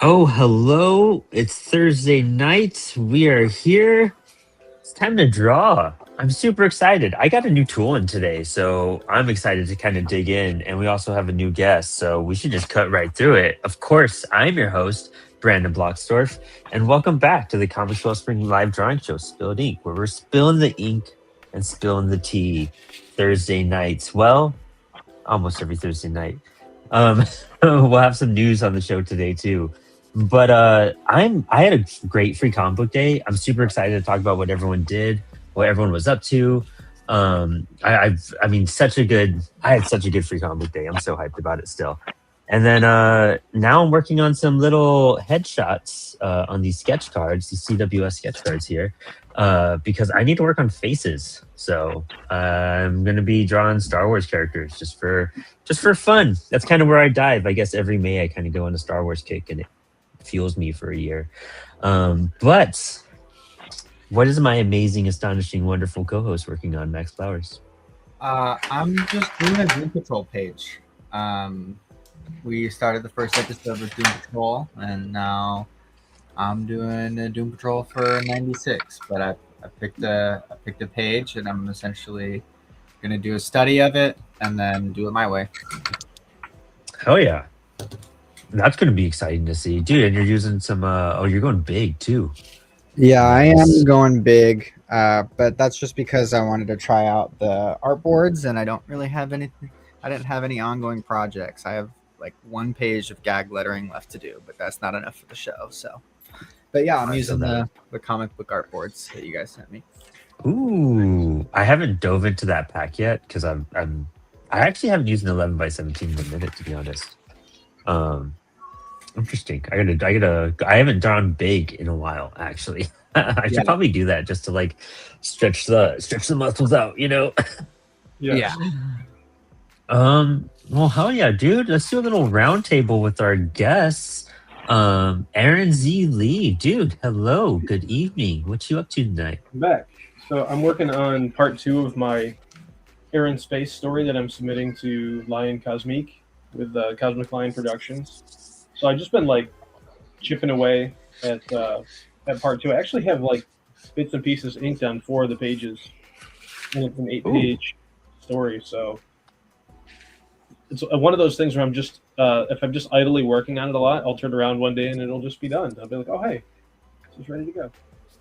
Oh, hello. It's Thursday night. We are here. It's time to draw. I'm super excited. I got a new tool in today, so I'm excited to kind of dig in. And we also have a new guest, so we should just cut right through it. Of course, I'm your host, Brandon Blocksdorf, and welcome back to the Comix Wellspring live drawing show, Spilled Ink, where we're spilling the ink and spilling the tea Thursday nights. Well, almost every Thursday night. Um, we'll have some news on the show today too. But I had a great free comic book day. I'm super excited to talk about what everyone did, what everyone was up to. I mean, I had such a good free comic book day. I'm so hyped about it still. And then now I'm working on some little headshots on these sketch cards, these CWS sketch cards here, because I need to work on faces. So I'm gonna be drawing Star Wars characters just for fun. That's kind of where I dive. I guess every May I kind of go on a Star Wars kick, and it fuels me for a year. But what is my amazing, astonishing, wonderful co-host working on, Max Flowers? I'm just doing a Doom Patrol page. We started the first episode with Doom Patrol, and now I'm doing a Doom Patrol for 96. But I picked a page, and I'm essentially gonna do a study of it and then do it my way. Hell yeah. That's going to be exciting to see. Dude, and you're using some, you're going big too. Yeah, I am Nice. going big, but that's just because I wanted to try out the art boards, and I don't really have anything. I didn't have any ongoing projects. I have like one page of gag lettering left to do, but that's not enough for the show. So, but yeah, I'm I feel using that. the comic book art boards that you guys sent me. Ooh, I haven't dove into that pack yet because I actually haven't used an 11 by 17 in a minute, to be honest. Um, Interesting. I haven't drawn big in a while, actually. I Yeah, should probably do that just to like stretch the muscles out, you know? yeah. Well, hell yeah, dude. Let's do a little round table with our guests. Aaron Z. Lee, dude, hello, good evening. What you up to tonight? I'm back. So I'm working on part 2 of my Air and Space story that I'm submitting to Lion Cosmic with Cosmic Lion Productions. So I've just been like chipping away at part 2. I actually have like bits and pieces inked on 4 of the pages, and it's an 8-page story. So it's one of those things where I'm just if I'm just idly working on it a lot, I'll turn around one day and it'll just be done. I'll be like, oh hey, this is ready to go.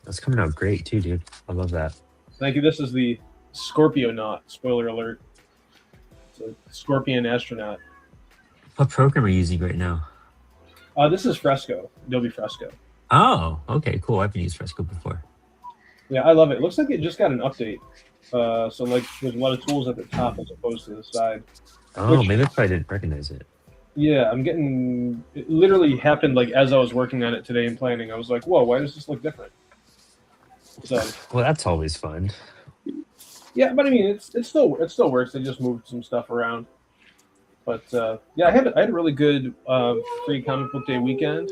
That's coming out great too, dude. I love that. Thank you. This is the Scorpio Knot. Spoiler alert. It's a scorpion astronaut. What program are you using right now? This is Fresco, Adobe Fresco. Oh, okay, cool. I've used Fresco before. Yeah, I love it. It looks like it just got an update. So like there's a lot of tools at the top as opposed to the side. Oh, maybe that's why I didn't recognize it. Yeah, it literally happened like as I was working on it today and planning. I was like, whoa, why does this look different? So Well, that's always fun. yeah, but I mean it still works. They just moved some stuff around. But yeah, I had a really good free comic book day weekend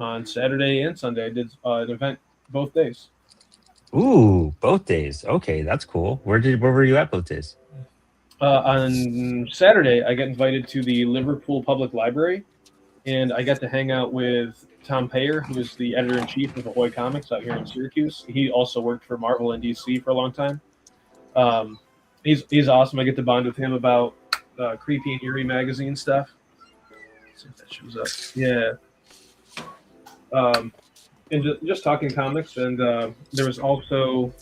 on Saturday and Sunday. I did an event both days. Ooh, both days. Okay, that's cool. Where were you at both days? On Saturday, I got invited to the Liverpool Public Library, and I got to hang out with Tom Payer, who is the editor-in-chief of Ahoy Comics out here in Syracuse. He also worked for Marvel and DC for a long time. He's awesome. I get to bond with him about creepy and eerie magazine stuff. Let's see if that shows up. Yeah. And just talking comics, and there was also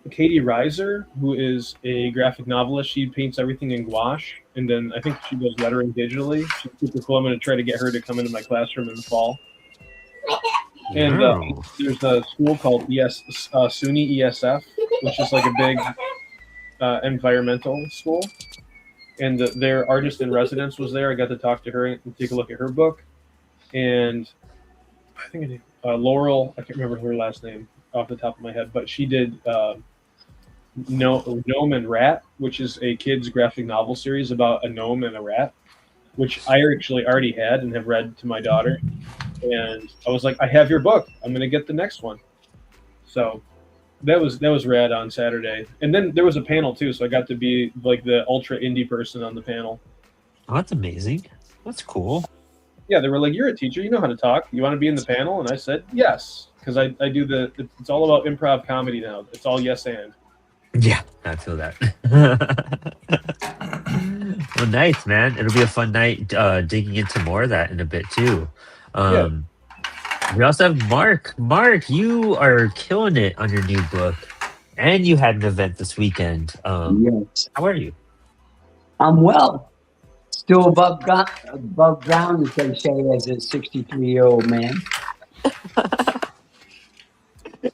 Katie Reiser, who is a graphic novelist. She paints everything in gouache, and then I think she does lettering digitally. She's super cool. I'm going to try to get her to come into my classroom in the fall. And Wow. there's a school called SUNY ESF, which is like a big environmental school. And their artist in residence was there. I got to talk to her and take a look at her book. And I think Laurel, I can't remember her last name off the top of my head, but she did Gnome and Rat, which is a kid's graphic novel series about a gnome and a rat, which I actually already had and have read to my daughter. And I was like, I have your book. I'm going to get the next one. So that was rad on Saturday. And then there was a panel too, so I got to be like the ultra indie person on the panel. Oh, that's amazing. That's cool. Yeah, they were like, "You're a teacher. You know how to talk. You want to be in the panel?" And I said, "Yes," because I do it's all about improv comedy now. It's all yes and. Yeah, I feel that. Well, nice, man. It'll be a fun night digging into more of that in a bit too. Um, We also have Mark. Mark, you are killing it on your new book, and you had an event this weekend. Yes. How are you? I'm well. Still above ground, as they say, as a 63-year-old man.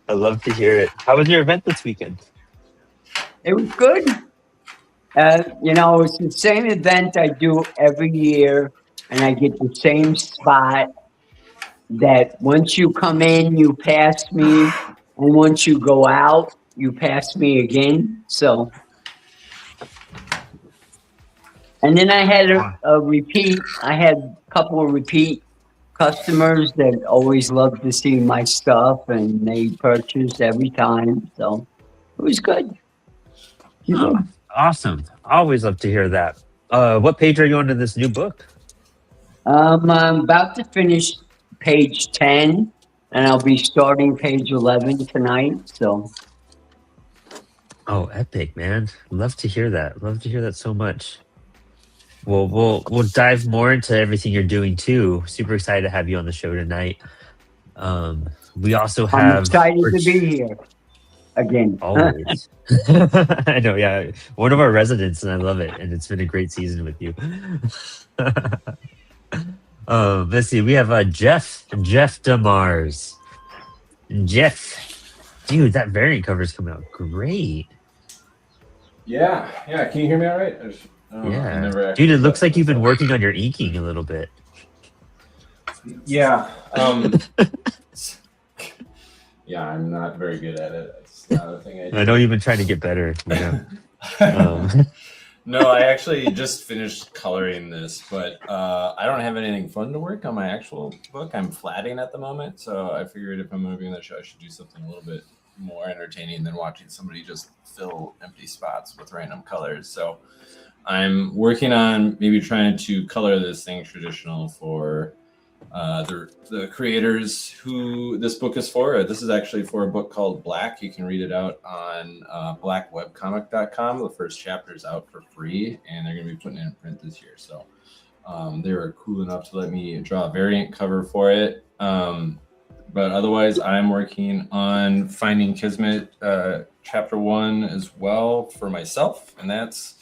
I love to hear it. How was your event this weekend? It was good. It's the same event I do every year, and I get the same spot. That once you come in, you pass me, and once you go out, you pass me again. So, and then I had a repeat. I had a couple of repeat customers that always love to see my stuff, and they purchase every time. So it was good. Oh, awesome. Always love to hear that. What page are you on in this new book? I'm about to finish page 10, and I'll be starting page 11 tonight. So. Oh, epic, man. Love to hear that. Love to hear that so much. Well, we'll dive more into everything you're doing too. Super excited to have you on the show tonight. We also have. I'm excited to be here again. Always. I know, yeah. One of our residents, and I love it. And it's been a great season with you. Let's see. We have Jeff DeMars. Jeff, dude, that variant cover is coming out great. Yeah. Can you hear me all right? Yeah, dude, it looks like you've been working on your inking a little bit. Yeah. Yeah, I'm not very good at it. It's not a thing I do. I know you've been trying to get better. No, I actually just finished coloring this, but I don't have anything fun to work on my actual book. I'm flatting at the moment, so I figured if I'm moving the show, I should do something a little bit more entertaining than watching somebody just fill empty spots with random colors. So I'm working on maybe trying to color this thing traditional for the creators who this book is for. This is actually for a book called Black. You can read it out on blackwebcomic.com. The first chapter is out for free, and they're going to be putting it in print this year. So they were cool enough to let me draw a variant cover for it. But otherwise, I'm working on Finding Kismet chapter 1 as well for myself, and that's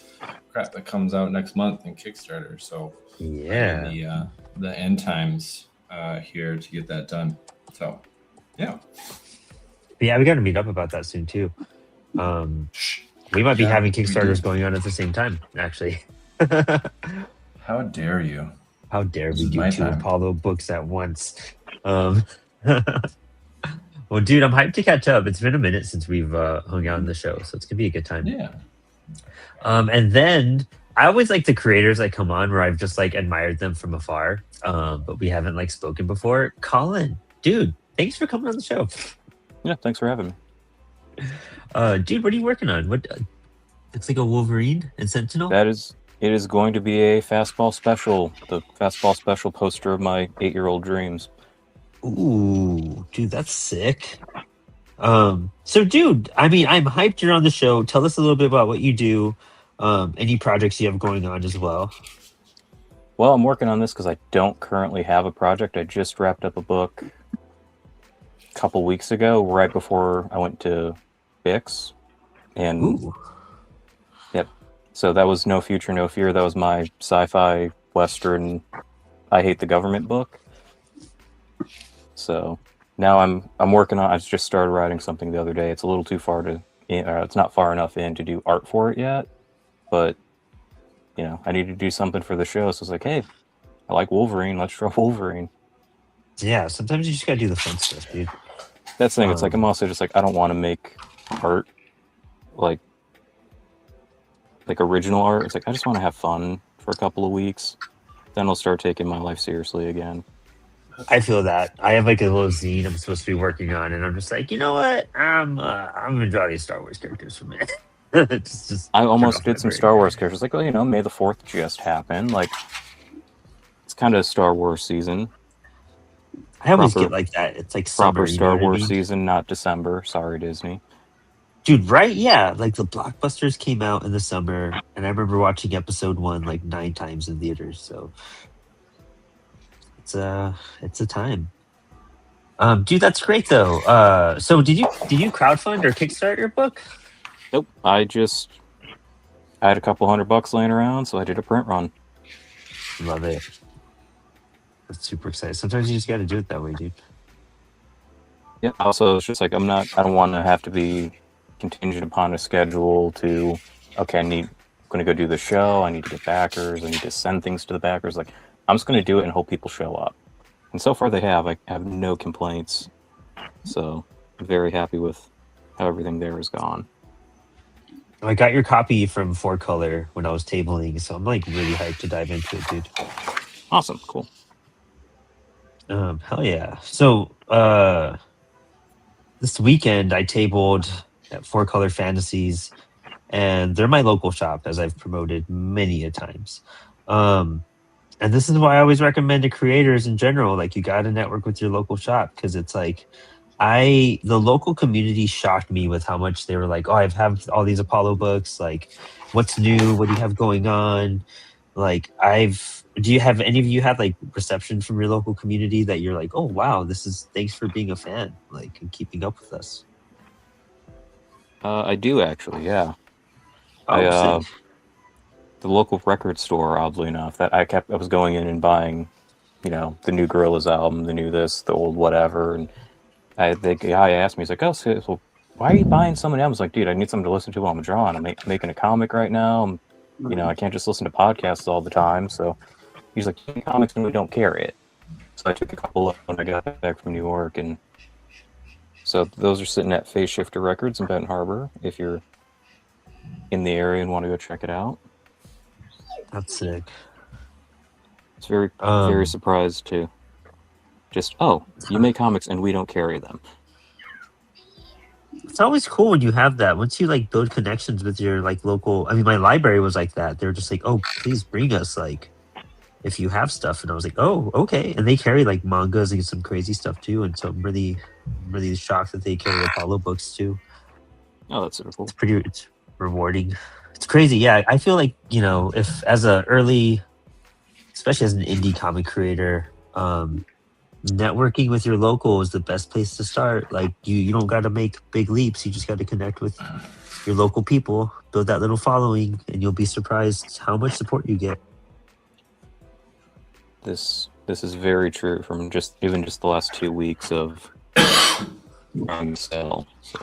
crap that comes out next month in Kickstarter. So yeah, the end times here to get that done. So yeah, we got to meet up about that soon too. We might be having Kickstarters going on at the same time, actually. How dare you? How dare we do two Apollo books at once? Well, dude, I'm hyped to catch up. It's been a minute since we've hung out on the show, so it's gonna be a good time. Yeah. And then I always like the creators that come on where I've just like admired them from afar, but we haven't like spoken before. Colin, dude, thanks for coming on the show. Yeah, thanks for having me. Dude, what are you working on? What? It's like a Wolverine and Sentinel. It is going to be a fastball special. The fastball special poster of my 8-year-old dreams. Ooh, dude, that's sick. So dude, I mean, I'm hyped you're on the show. Tell us a little bit about what you do, any projects you have going on as well. Well, I'm working on this because I don't currently have a project. I just wrapped up a book a couple weeks ago, right before I went to Bix. And Ooh. Yep. So that was No Future, No Fear. That was my sci-fi Western I Hate the Government book. So now I'm working on. I just started writing something the other day. It's a little too far to. It's not far enough in to do art for it yet, but I need to do something for the show. So it's like, hey, I like Wolverine. Let's draw Wolverine. Yeah, sometimes you just gotta do the fun stuff, dude. That's the thing. It's like I'm also just like I don't want to make art like original art. It's like I just want to have fun for a couple of weeks. Then I'll start taking my life seriously again. I feel that. I have like a little zine I'm supposed to be working on, and I'm just like, you know what? I'm gonna draw these Star Wars characters for a minute. I almost did some Star Wars characters. Like, well, May the 4th just happened. Like, it's kind of Star Wars season. I always Proper- get like that. It's like summer, Proper you know Star what I Wars mean? season, not December. Sorry, Disney. Dude, right? Yeah, like the blockbusters came out in the summer, and I remember watching episode 1 like 9 times in theaters. So it's a time. Dude, that's great though. So did you crowdfund or kickstart your book? Nope. I had a couple $100 laying around, so I did a print run. Love it. That's super exciting. Sometimes you just got to do it that way, dude. Yeah. Also, it's just like I don't want to have to be contingent upon a schedule to. Okay, I'm going to go do the show. I need to get backers. I need to send things to the backers. Like I'm just going to do it and hope people show up. And so far they have. I have no complaints. So I'm very happy with how everything there has gone. I got your copy from 4Color when I was tabling, so I'm like really hyped to dive into it, dude. Awesome. Cool. Hell yeah. So this weekend I tabled at 4Color Fantasies, and they're my local shop, as I've promoted many a times. And this is why I always recommend to creators in general, like you got to network with your local shop, because it's like the local community shocked me with how much they were like, oh, I have all these Apollo books, like what's new, what do you have going on? Like do you have any of you had like reception from your local community that you're like, oh wow, thanks for being a fan, like, and keeping up with us? I do actually, yeah. Oh, sick. The local record store, oddly enough, that I was going in and buying, the new Gorillaz album, the new this, the old whatever, and the guy asked me, he's like, oh, so why are you buying so many albums? Like, dude, I need something to listen to while I'm drawing. I'm making a comic right now. I can't just listen to podcasts all the time. So he's like, comics and we don't carry it. So I took a couple of when I got back from New York, and so those are sitting at Phase Shifter Records in Benton Harbor. If you're in the area and want to go check it out, That's sick. it's very surprised to just, oh, you make comics and we don't carry them. It's always cool when you have that. Once you like build connections with your like local. I mean, my library was like that. They were just like, "Oh, please bring us like if you have stuff." And I was like, "Oh, okay." And they carry like mangas and some crazy stuff too. And so I'm really shocked that they carry Apollo books too. Oh, that's super cool. It's rewarding. It's crazy. Yeah, I feel like if as especially as an indie comic creator, networking with your local is the best place to start. Like you don't got to make big leaps. You just got to connect with your local people, build that little following, and you'll be surprised how much support you get. This is very true from even just the last 2 weeks of trying to sell. So.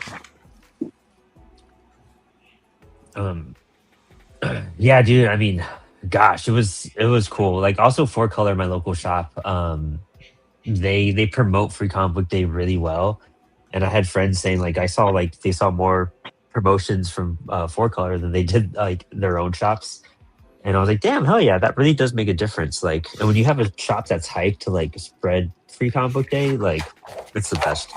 Yeah, dude. I mean, gosh, it was cool. Like also 4Color, my local shop. They promote Free Comic Book Day really well, and I had friends saying like they saw more promotions from 4Color than they did like their own shops, and I was like, damn, hell yeah, that really does make a difference. Like, and when you have a shop that's hyped to like spread Free Comic Book Day, like it's the best.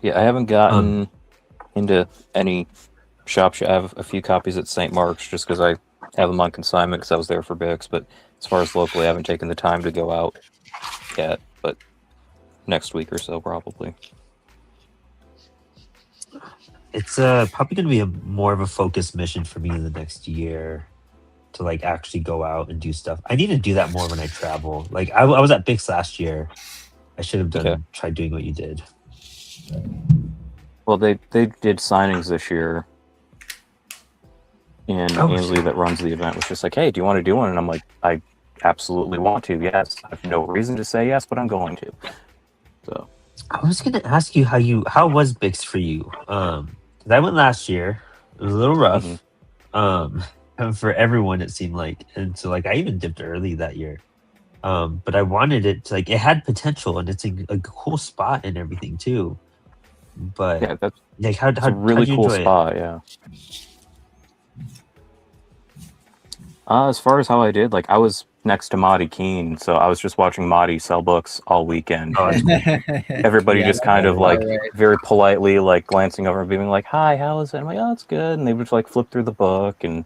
Yeah, I haven't gotten into any shops. I have a few copies at St. Mark's just because I have them on consignment because I was there for Bix, but as far as locally, I haven't taken the time to go out yet, but next week or so, probably. It's probably going to be more of a focused mission for me in the next year to like actually go out and do stuff. I need to do that more when I travel. Like I was at Bix last year. I should have tried doing what you did. Well, they did signings this year, and Ainsley that runs the event was just like, hey, do you want to do one? And I'm like, I absolutely want to, yes. I have no reason to say yes, but I'm going to. So I was going to ask you how was Bix for you? 'Cause I went last year. It was a little rough. For everyone, it seemed like. And so like I even dipped early that year. But I wanted it to, like, it had potential, and it's a cool spot and everything too. But yeah, that's like how a really cool spot. Yeah. As far as how I did, like I was next to Marty Keene, so I was just watching Marty sell books all weekend. Everybody just kind of like very politely like glancing over and being like, "Hi, how is it?" I'm like, "Oh, it's good," and they would like flip through the book, and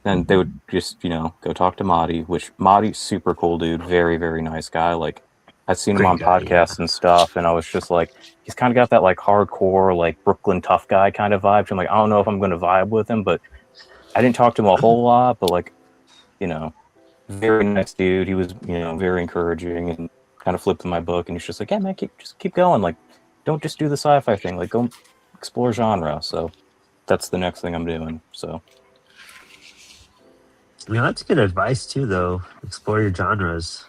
And they would just, go talk to Marty, which Marty's super cool dude, very, very nice guy. Like, I've seen him Great on guy, podcasts and stuff, and I was just like, he's kind of got that like hardcore, like Brooklyn tough guy kind of vibe. So I'm like, I don't know if I'm going to vibe with him, but I didn't talk to him a whole lot, but like, very nice dude. He was, very encouraging and kind of flipped in my book, and he's just like, yeah, man, just keep going. Like, don't just do the sci-fi thing. Like, go explore genre. So that's the next thing I'm doing. So. That's good advice too, though. Explore your genres.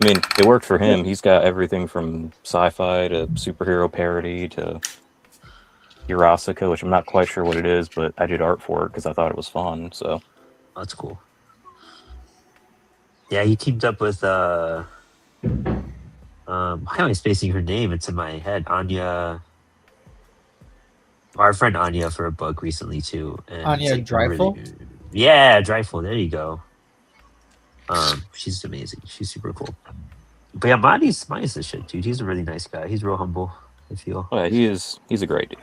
I mean, it worked for him. He's got everything from sci-fi to superhero parody to Eurasica, which I'm not quite sure what it is, but I did art for it because I thought it was fun. So That's cool. Yeah, he teamed up with why am I spacing her name? It's in my head. Anya, our friend Anya, for a book recently too. And Anya Dreifel? Yeah, Dreifel. There you go. She's amazing. She's super cool. But yeah, Marty's the shit, dude. He's a really nice guy. He's real humble, I feel. yeah, he's a great dude.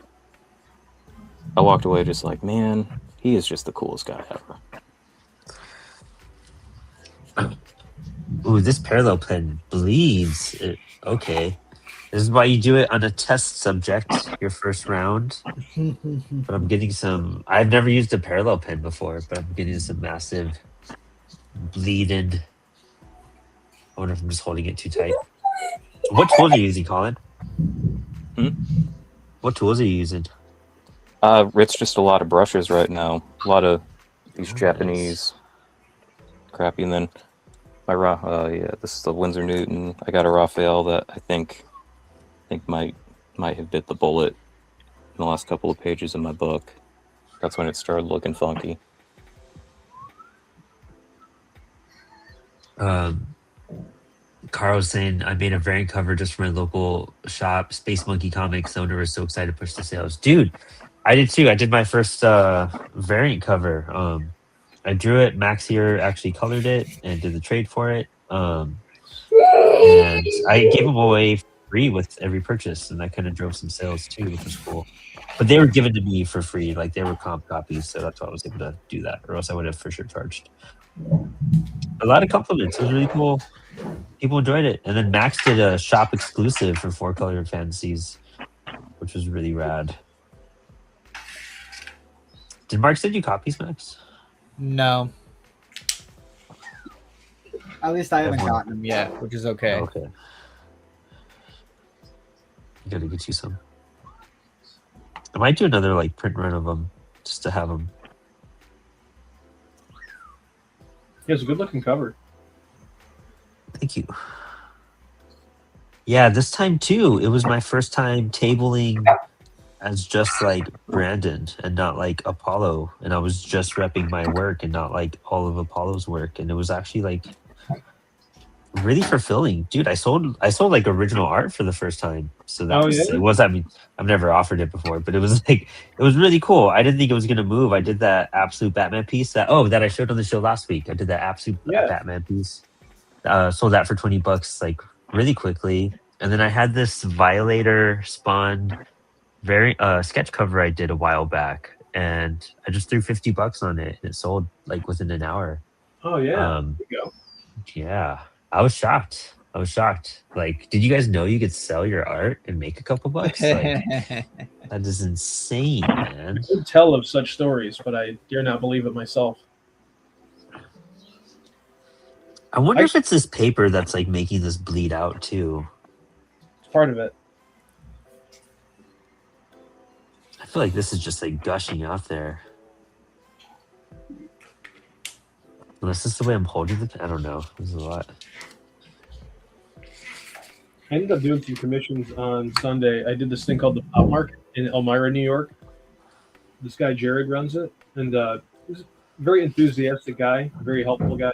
I walked away just like, man, he is just the coolest guy ever. Ooh, this parallel pen bleeds. Okay. This is why you do it on a test subject, your first round. But I'm getting some... I've never used a parallel pen before, but I'm getting some massive bleeding. I wonder if I'm just holding it too tight. What tools are you using, Colin? What tools are you using? It's just a lot of brushes right now. A lot of these Japanese crappy, and then this is the Winsor Newton. I got a Raphael that I think might have bit the bullet in the last couple of pages of my book. That's when it started looking funky. Carl was saying I made a variant cover just for my local shop, Space Monkey Comics. The owner was so excited to push the sales. Dude, I did too. I did my first variant cover. I drew it. Max here actually colored it and did the trade for it. And I gave them away free with every purchase, and that kind of drove some sales too, which was cool. But they were given to me for free, like they were comp copies, so that's why I was able to do that, or else I would have for sure charged. A lot of compliments. It was really cool. People enjoyed it. And then Max did a shop exclusive for 4 Colored Fantasies, which was really rad. Did Mark send you copies, Max? No. At least I haven't gotten them yet, which is okay. Okay. I gotta get you some. I might do another like print run of them just to have them. Yeah, it's a good looking cover. Thank you. Yeah, this time too, it was my first time tabling as just like Brandon and not like Apollo. And I was just repping my work and not like all of Apollo's work. And it was actually like really fulfilling. Dude, I sold like original art for the first time. So that it was, I mean, I've never offered it before, but it was like, it was really cool. I didn't think it was gonna move. I did that Absolute Batman piece that I showed on the show last week. I did that Absolute Batman piece. Sold that for $20 like really quickly. And then I had this Violator Spawn sketch cover I did a while back, and I just threw $50 on it, and it sold like within an hour. Oh yeah, there you go. Yeah, I was shocked. Like, did you guys know you could sell your art and make a couple bucks? Like, that is insane, man. I could tell of such stories, but I dare not believe it myself. I wonder if it's this paper that's like making this bleed out too. It's part of it. I feel like this is just like gushing out there. Unless this is the way I'm holding it, I don't know. This is a lot. I ended up doing some commissions on Sunday. I did this thing called the Pop Market in Elmira, New York. This guy Jared runs it, and he's a very enthusiastic guy, very helpful guy.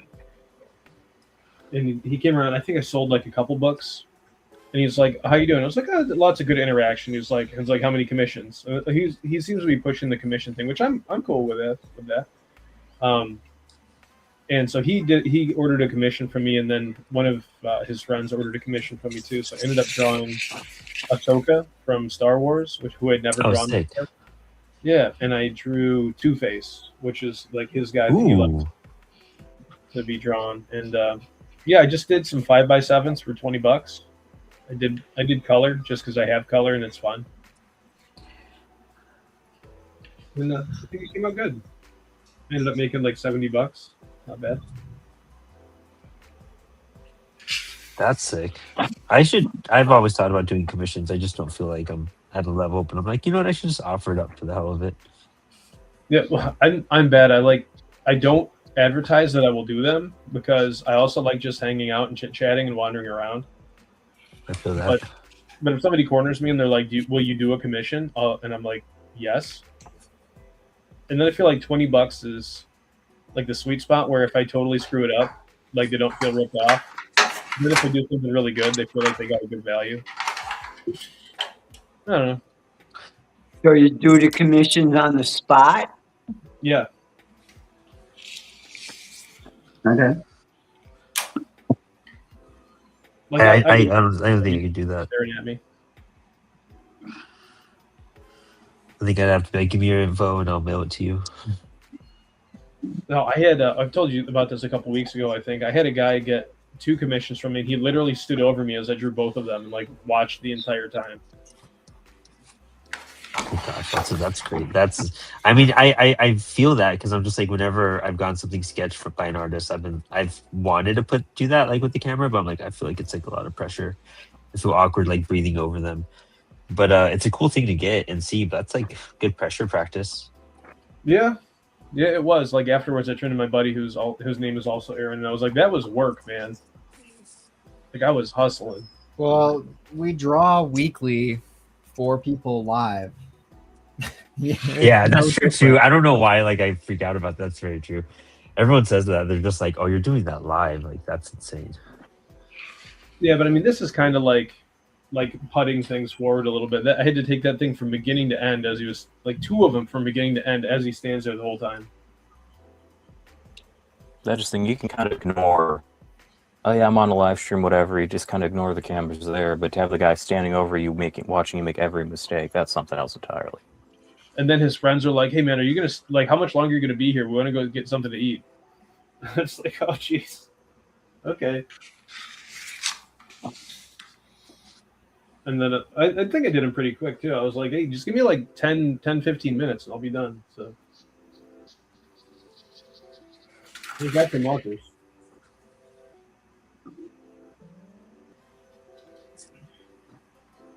And he came around. I think I sold like a couple books, and he's like, "How you doing?" I was like, "Lots of good interaction." He was like, "How many commissions?" He seems to be pushing the commission thing, which I'm cool with that. And so he ordered a commission from me, and then one of his friends ordered a commission from me too. So I ended up drawing Ahsoka from Star Wars, who I'd never drawn before. Yeah, and I drew Two-Face, which is like his guy that he likes Ooh, to be drawn. And yeah, I just did some 5x7s for $20. I did color just because I have color and it's fun. And I think it came out good. I ended up making like $70. Not bad. that's sick. I've always thought about doing commissions. I just don't feel like I'm at a level, but I'm like, you know what? I should just offer it up for the hell of it. Yeah, well, I'm bad. I don't advertise that I will do them because I also like just hanging out and chit chatting and wandering around. I feel that. But if somebody corners me and they're like, "Will you do a commission?" And I'm like, "Yes." And then I feel like $20 is like the sweet spot where if I totally screw it up, like they don't feel ripped off. Then if they do something really good, they feel like they got a good value. I don't know. So you do the commissions on the spot? Yeah. Okay. Like I don't think I could do that. staring at me. I think I'd have to be like, give me your info and I'll mail it to you. No, I had. I've told you about this a couple weeks ago. I think I had a guy get 2 commissions from me. He literally stood over me as I drew both of them and like watched the entire time. Oh gosh, that's great. I mean, I feel that because I'm just like whenever I've gotten something sketched by an artist, I've wanted to do that like with the camera, but I'm like I feel like it's like a lot of pressure. I feel awkward like breathing over them. But it's a cool thing to get and see. That's like good pressure practice. Yeah, yeah, it was. Like afterwards, I turned to my buddy whose name is also Aaron, and I was like, "That was work, man." Like I was hustling. Well, we draw weekly for people live. Yeah, that's true too. I don't know why like I freak out about that. That's very true. Everyone says that. They're just like, oh, you're doing that live. Like that's insane. Yeah, but I mean, this is kind of like putting things forward a little bit. I had to take that thing from beginning to end as he was like 2 of them from beginning to end as he stands there the whole time. That just thing you can kind of ignore. Oh yeah, I'm on a live stream, whatever. You just kind of ignore the cameras there. But to have the guy standing over you, watching you make every mistake, that's something else entirely. And then his friends are like, "Hey man, are you gonna like how much longer are you gonna be here? We want to go get something to eat." It's like, oh jeez, okay. And then I think I did them pretty quick too. I was like, "Hey, just give me like 10, 15 minutes, and I'll be done." So we got the markers.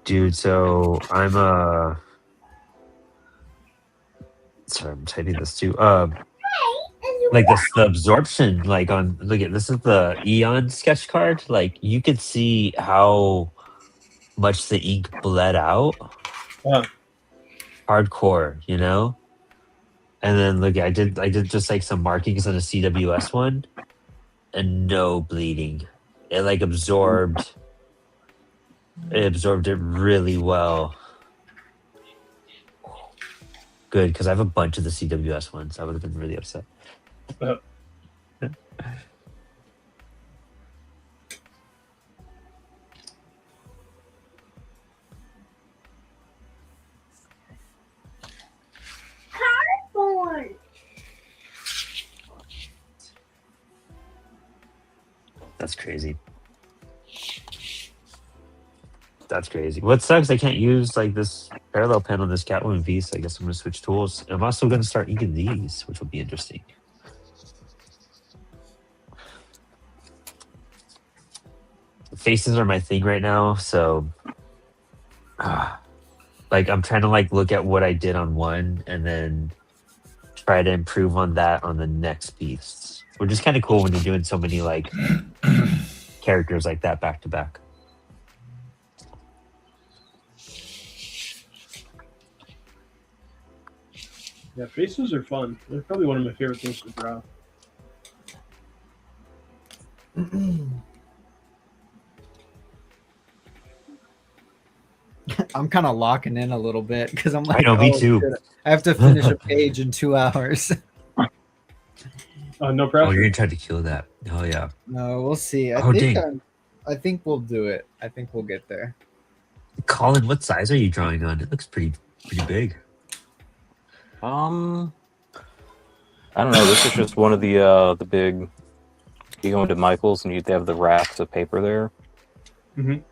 Dude, so I'm sorry, I'm typing this too. Like the absorption, like look at this is the Eon sketch card. Like you could see how much the ink bled out. Hardcore, you know? And then look, I did just like some markings on a CWS one and no bleeding. It like absorbed it really well. Good, because I have a bunch of the CWS ones. I would have been really upset. Cardboard. That's crazy. That's crazy. What sucks, I can't use like this parallel pen on this Catwoman piece. I guess I'm gonna switch tools. I'm also gonna start inking these, which will be interesting. Faces are my thing right now, so like I'm trying to like look at what I did on one and then try to improve on that on the next piece. Which is kind of cool when you're doing so many like characters like that back to back. Yeah, faces are fun. They're probably one of my favorite things to draw. I'm kind of locking in a little bit because I'm like, I know, me too. shit, I have to finish a page in 2 hours. No Oh, pressure. you're gonna try to kill that. Oh yeah. No, we'll see. Oh, dang. I think we'll do it. I think we'll get there. Colin, what size are you drawing on? It looks pretty big. I don't know. This is just one of the big. You go into Michael's and they have the racks of paper there. Mhm.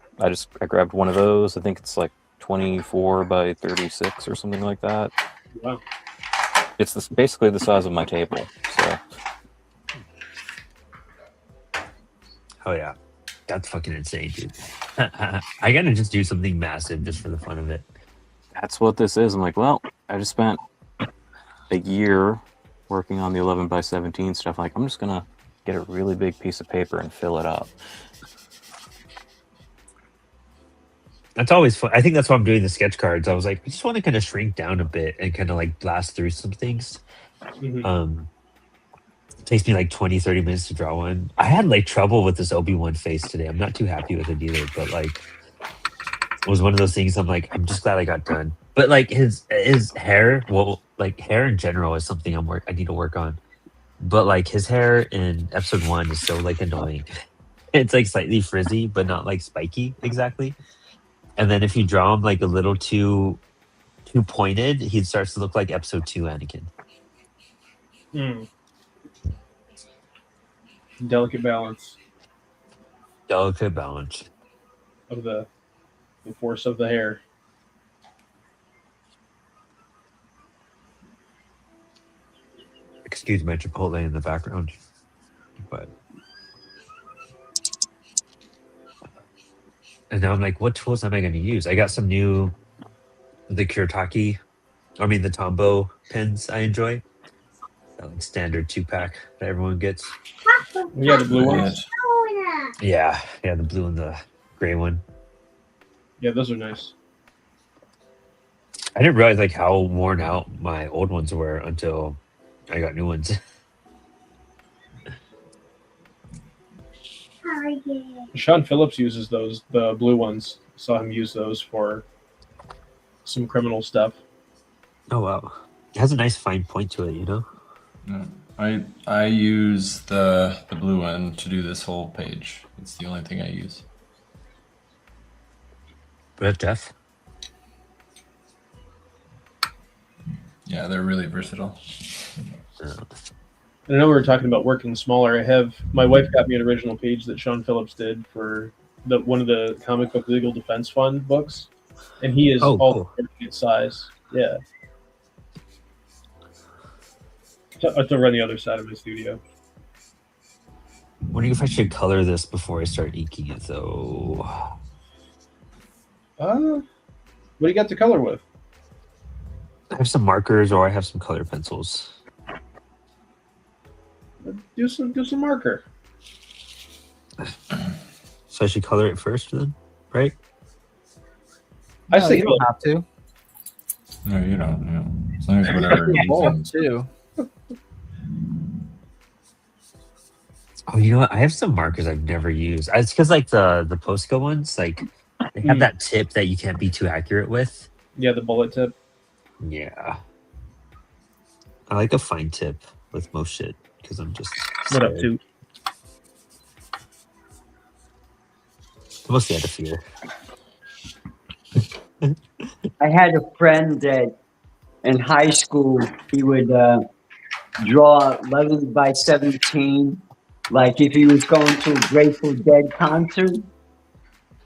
I grabbed one of those. I think it's like 24 by 36 or something like that. Wow. It's basically the size of my table. So Oh yeah, that's fucking insane, dude. I gotta just do something massive just for the fun of it. that's what this is. I'm like, well, I just spent a year working on the 11 by 17 stuff. Like, I'm just gonna get a really big piece of paper and fill it up. That's always fun. I think that's why I'm doing the sketch cards. I was like, I just want to kind of shrink down a bit and kind of like blast through some things. Mhm. It takes me like 20, 30 minutes to draw one. I had like trouble with this Obi-Wan face today. I'm not too happy with it either, but like it was one of those things I'm like, I'm just glad I got done. But like his hair, well, like hair in general is something I need to work on. But like his hair in episode 1 is so like annoying. It's like slightly frizzy, but not like spiky exactly. And then if you draw him like a little too pointed, he starts to look like episode 2 Anakin. Mm. Delicate balance Delicate balance. of the force of the hair. Excuse my Chipotle in the background. But and now I'm like, what tools am I going to use? I got some new the the Tombow pens I enjoy. That like standard 2-pack that everyone gets. Yeah, the blue ones. Yeah, the blue and the gray one. Yeah, those are nice. I didn't realize like how worn out my old ones were until I got new ones. Sean Phillips uses those, the blue ones. Saw him use those for some criminal stuff. Oh wow, it has a nice fine point to it, you know. Yeah. I use the blue one to do this whole page. It's the only thing I use. But Jeff, Yeah, they're really versatile. I know we were talking about working smaller. My wife got me an original page that Sean Phillips did for one of the comic book legal defense fund books, and he is all its size. Yeah, I have to run the other side of my studio. wondering if I should color this before I start inking it, though. What do you got to color with? I have some markers, or I have some color pencils. Do some marker. So I should color it first, then, right? I say you don't have to. No, you don't. No. As long as whatever. Both too. Oh, you know what? I have some markers I've never used. It's because like the Posca ones, like they have that tip that you can't be too accurate with. Yeah, the bullet tip. Yeah, I like a fine tip with most shit because I'm just What up, too? Mostly out of fear. I had a friend that in high school, he would draw 11 by 17. Like if he was going to a Grateful Dead concert,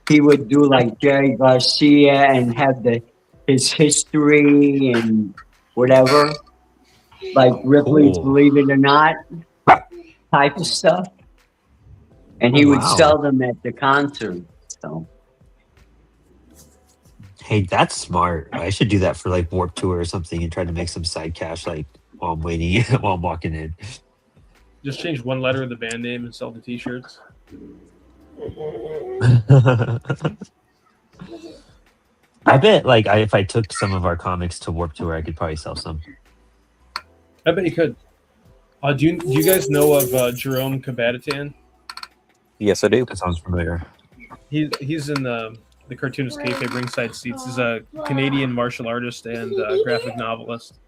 he would do like Jerry Garcia and have his history and whatever. Like Ripley's Cool. Believe It or Not type of stuff. And he would sell them at the concert. So Hey, that's smart. I should do that for like Warp Tour or something and try to make some side cash like while I'm waiting, while I'm walking in. Just change one letter of the band name and sell the T-shirts. I bet like if I took some of our comics to Warp Tour, I could probably sell some. I bet you could. Do you guys know of Jerome Kabatatan? Yes, I do. That sounds familiar. He's in the Cartoonist Kayfabe ringside seats. He's a Canadian martial artist and graphic novelist,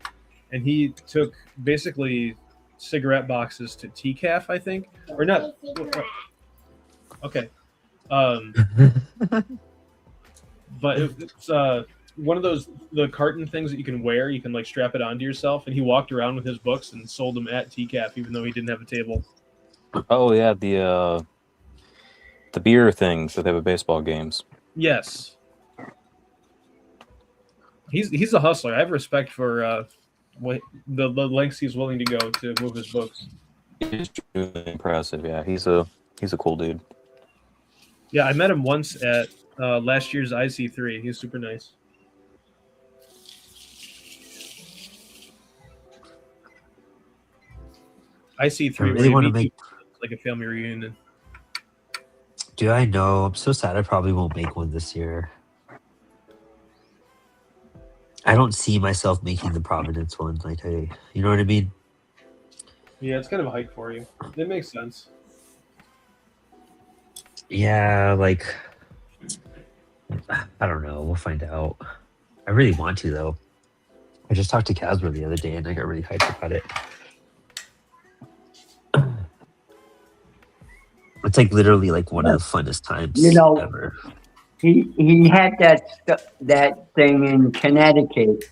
and he took basically cigarette boxes to TCAF, I think, or not. Okay, but it's one of those the carton things that you can wear. You can like strap it onto yourself, and he walked around with his books and sold them at TCAF, even though he didn't have a table. Oh yeah, the beer things that they have at baseball games. Yes, he's a hustler. I have respect for what the lengths he's willing to go to move his books. He's really impressive. Yeah, he's a cool dude. Yeah, I met him once at last year's IC3. He's super nice. IC3, I really where you wanna meet make- people, it's like a family reunion. Do I know? I'm so sad. I probably won't make one this year. I don't see myself making the Providence one. Like, you know what I mean? Yeah, it's kind of a hike for you. It makes sense. Yeah, like, I don't know. We'll find out. I really want to though. I just talked to Casper the other day, and I got really hyped about it. It's like literally like one of the funnest times You know, ever. He had that thing in Connecticut,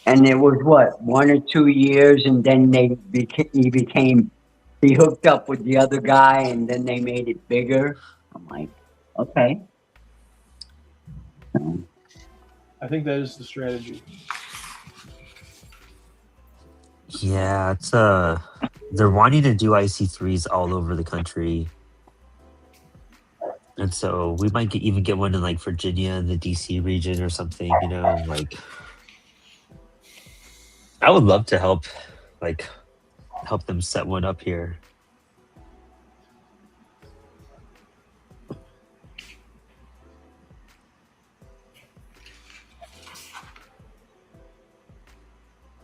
and it was what 1 or 2 years, and then he hooked up with the other guy, and then they made it bigger. I'm like, okay. I think that is the strategy. Yeah, it's they're wanting to do IC3s all over the country. And so we might even get one in like Virginia and the DC region or something, you know, like I would love to help them set one up here.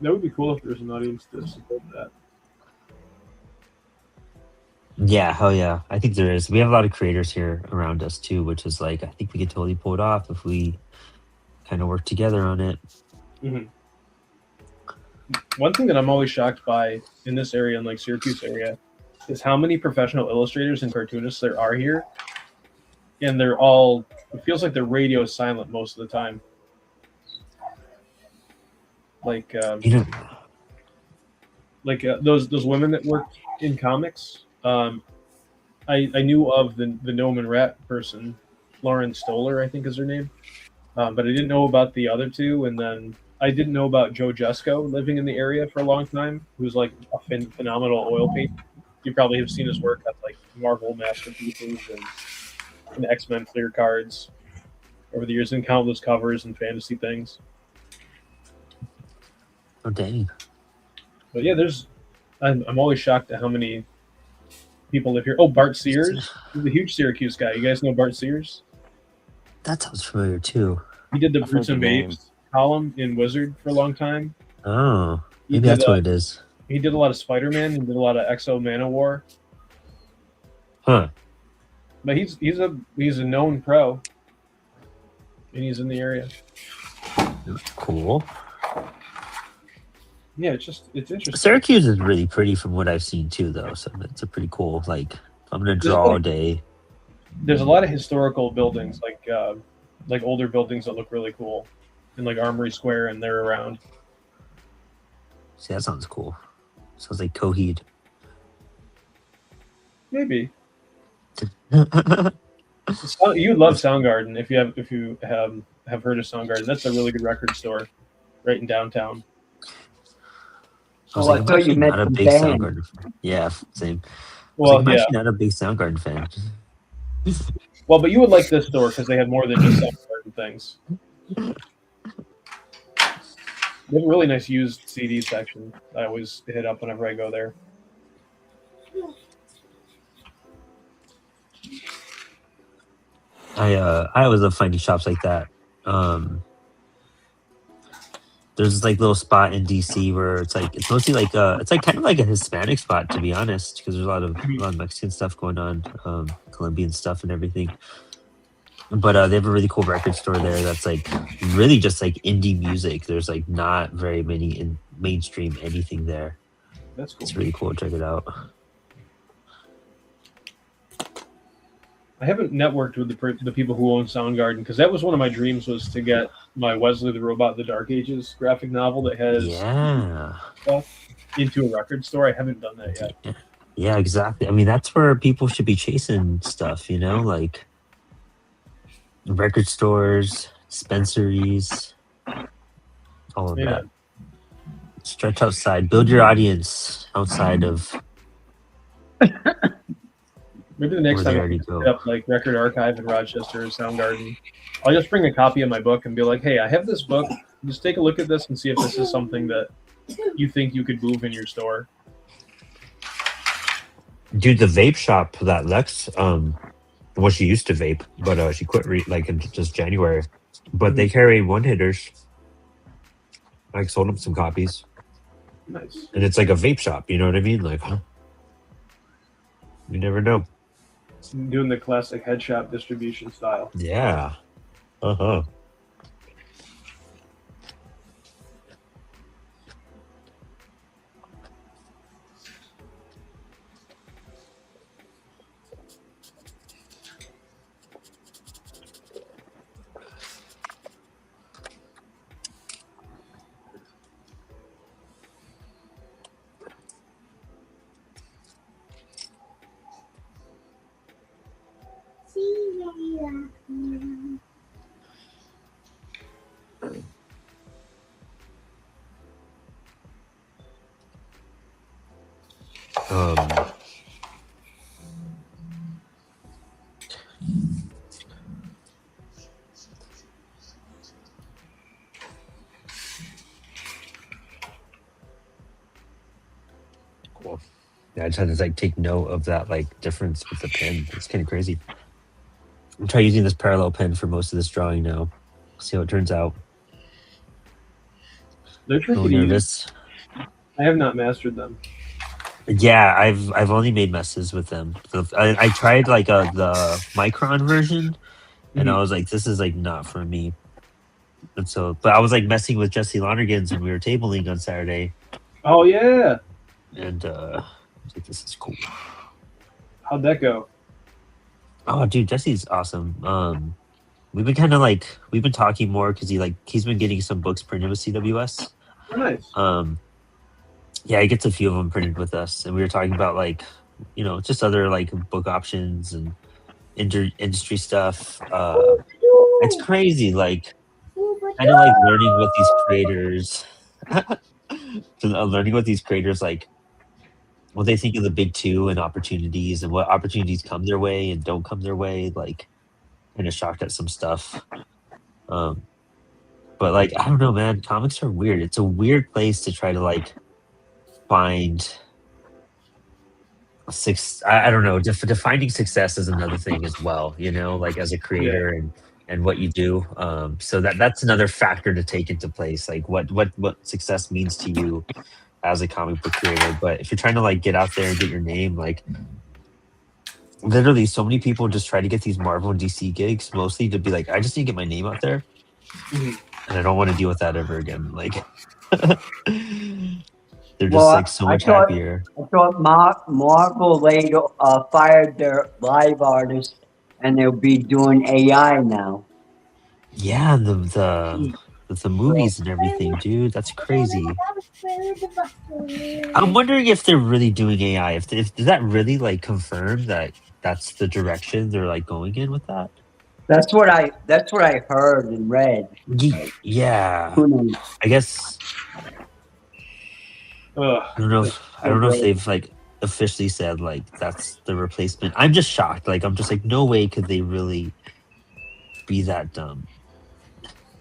That would be cool if there was an audience to support that. Yeah, hell yeah. I think there is. We have a lot of creators here around us too, which is like I think we could totally pull it off if we kind of work together on it. Mm-hmm. One thing that I'm always shocked by in this area, in like Syracuse area, is how many professional illustrators and cartoonists there are here, and they're all. It feels like the radio is silent most of the time. Like, those women that work in comics. I knew of the gnome and rat person, Lauren Stoller, I think is her name, but I didn't know about the other two, and then I didn't know about Joe Jusko living in the area for a long time, who's like a phenomenal oil painter. You probably have seen his work on like Marvel masterpieces and X-Men clear cards over the years, and countless covers and fantasy things. Oh dang. But yeah, I'm always shocked at how many people live here. Oh, Bart Sears, he's a huge Syracuse guy. You guys know Bart Sears? That sounds familiar too. He did the I've Brutes heard and the name. Babes column in Wizard for a long time. Oh, He maybe did, that's what it is. He did a lot of Spider-Man. He did a lot of Exo Manowar. Huh. But he's a known pro, and he's in the area. Cool. Yeah, it's interesting. Syracuse is really pretty from what I've seen too, though. So it's a pretty cool. Like, I'm gonna draw all day. There's a lot of historical buildings, like older buildings that look really cool, in like Armory Square, and they're around. See, that sounds cool. Sounds like Coheed. Maybe you love Soundgarden if you have heard of Soundgarden. That's a really good record store, right in downtown. I was Oh, like, I I'm thought you actually meant not a the big band. Soundgarden fan. Yeah, same. Well, I'm yeah. actually not a big Soundgarden fan. Well, but you would like this store because they had more than just Soundgarden things. They have a really nice used CD section. I always hit up whenever I go there. I always love finding shops like that. There's this like little spot in DC where it's mostly like it's like kind of like a Hispanic spot, to be honest, because there's a lot of Mexican stuff going on, Colombian stuff and everything. But they have a really cool record store there that's like really just like indie music. There's like not very many in mainstream anything there. That's cool. It's really cool. Check it out. I haven't networked with the people who own Soundgarden, because that was one of my dreams, was to get my Wesley the Robot: The Dark Ages graphic novel that has Yeah. stuff into a record store. I haven't done that yet. Yeah, exactly. I mean, that's where people should be chasing stuff, like record stores, dispensaries, all of Yeah. that. Stretch outside, build your audience outside of Maybe the next where they time I already set go. up like Record Archive in Rochester or Soundgarden, I'll just bring a copy of my book and be like, "Hey, I have this book. Just take a look at this and see if this is something that you think you could move in your store." Dude, the vape shop that Lex, well, she used to vape, but she quit like in just January. But they carry one hitters. I sold them some copies, Nice. and it's like a vape shop. You know what I mean? Like, you never know. Doing the classic head shop distribution style. Yeah. Uh-huh. Um, cool. Yeah, I just had to like take note of that like difference with the pen. It's kind of crazy. I'm trying using this parallel pen for most of this drawing now. See how it turns out. They're A tricky little to use. nervous. I have not mastered them. Yeah, I've only made messes with them. I tried like the micron version, and I was like, this is like not for me. And so, but I was like messing with Jesse Lonergan's when we were tabling on Saturday, Oh yeah, and I was like, this is cool. how'd that go? Oh, dude, Jesse's awesome. We've been talking more because he's been getting some books printed with CWS. Oh, nice. Yeah, he gets a few of them printed with us, and we were talking about like, just other like book options and industry stuff. It's crazy, like kind of like learning what these creators, learning what these creators like, what they think of the big two and opportunities, and what opportunities come their way and don't come their way. Like, kind of shocked at some stuff. But like, I don't know, man. Comics are weird. It's a weird place to try to like find I don't know. Defining success is another thing as well. Like as a creator and what you do. So that's another factor to take into place. Like what success means to you as a comic book creator. But if you're trying to like get out there and get your name, like literally so many people just try to get these Marvel and DC gigs mostly to be like, I just need to get my name out there. Mhm. And I don't want to deal with that ever again. Like they're just Well, like so much happier. I thought Marvel later fired their live artists, and they'll be doing AI now. Yeah, the movies and everything, dude. That's crazy. I'm wondering if they're really doing AI. If does that really like confirm that that's the direction they're like going in with that? That's what I heard and read. Yeah, Who knows? I guess Ugh. I don't know if they've like officially said like that's the replacement. I'm just shocked. Like I'm just like, no way could they really be that dumb.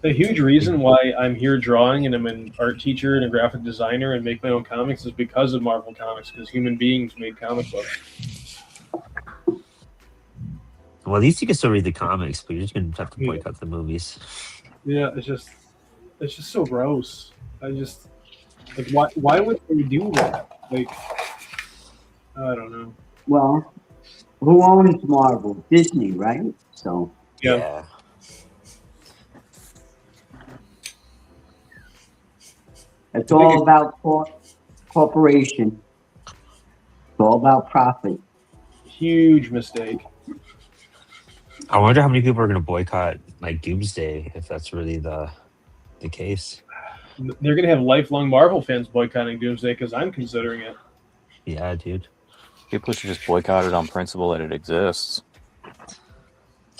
A huge reason why I'm here drawing and I'm an art teacher and a graphic designer and make my own comics is because of Marvel Comics, because human beings made comic books. Well, at least you can still read the comics, but you're just gonna have to boycott the movies. Yeah, it's just so gross. I just like why would they do that? Like I don't know. Well, who owns Marvel? Disney, right? So Yeah. it's all about corporation. It's all about profit. Huge mistake. I wonder how many people are going to boycott like Doomsday if that's really the case. They're gonna have lifelong Marvel fans boycotting Doomsday because I'm considering it. Yeah, dude. People should just boycott it on principle that it exists.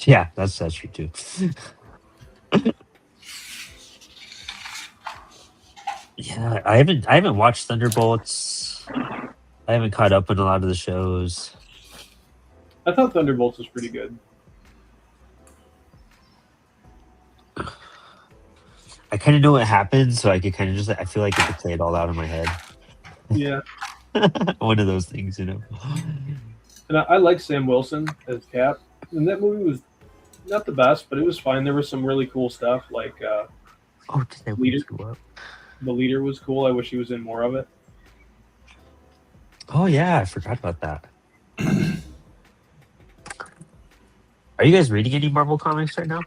Yeah, that's true too. Yeah, I haven't watched Thunderbolts. I haven't caught up on a lot of the shows. I thought Thunderbolts was pretty good. I kind of know what happens, so I could kind of just I feel like I could play it all out in my head. Yeah, One of those things, you know. and I like Sam Wilson as Cap. And that movie was not the best, but it was fine. There was some really cool stuff, like Oh, did I Leader. wake you up? The Leader was cool. I wish he was in more of it. Oh yeah, I forgot about that. Are you guys reading any Marvel comics right now?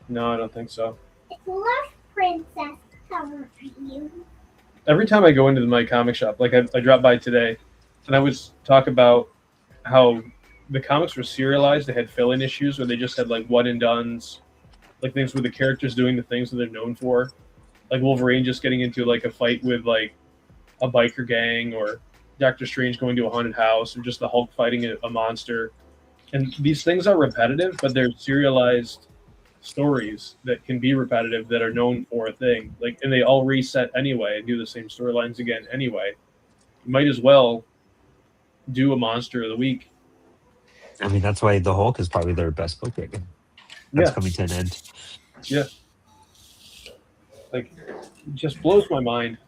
No, I don't think so. Left princess, how are you? Every time I go into my comic shop, like I dropped by today, and I was talk about how the comics were serialized. They had fill-in issues where they just had like one and dones, like things with the characters doing the things that they're known for, like Wolverine just getting into like a fight with like a biker gang, or Doctor Strange going to a haunted house, or just the Hulk fighting a monster. And these things are repetitive, but they're serialized stories that can be repetitive that are known for a thing. Like, and they all reset anyway and do the same storylines again anyway. You might as well do a monster of the week. I mean, that's why the Hulk is probably their best book right now. That's Yeah. coming to an end. Yeah. Like, it just blows my mind.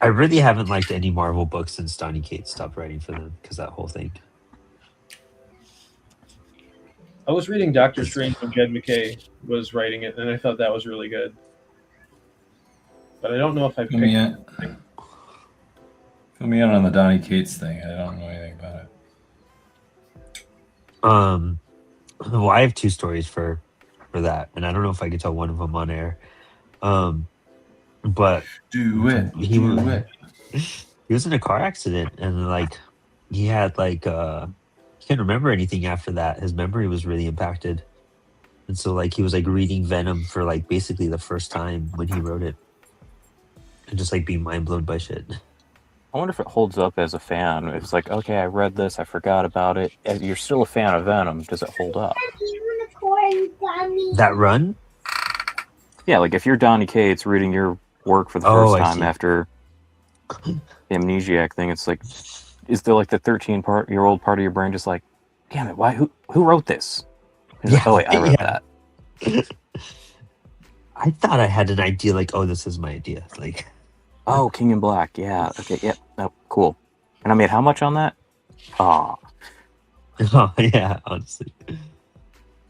I really haven't liked any Marvel books since Donny Cates stopped writing for them because that whole thing. I was reading Doctor Strange when Jed McKay was writing it, and I thought that was really good. But I don't know if I Fill me picked. in. Fill me in on the Donny Cates thing. I don't know anything about it. Well, I have two stories for that, and I don't know if I could tell one of them on air. But Do it. he was in a car accident, and like he had like he can't remember anything after that. His memory was really impacted, and so like he was like reading Venom for like basically the first time when he wrote it, and just like being mind blown by shit. I wonder if it holds up as a fan. It's like, okay, I read this, I forgot about it. You're still a fan of Venom. Does it hold up? Unicorn bunny. That run? Yeah, like if you're Donny Cates reading your work for the Oh, first I time see. after the Amnesiac thing, it's like, is there like the 13-year-old part of your brain just like, damn it, why? Who wrote this? And it's like, oh wait, I wrote that. I thought I had an idea, like, oh, this is my idea. Like, Oh, King in Black. Yeah. Okay. Yep. Yeah, cool. And I made how much on that? Oh, oh yeah, honestly.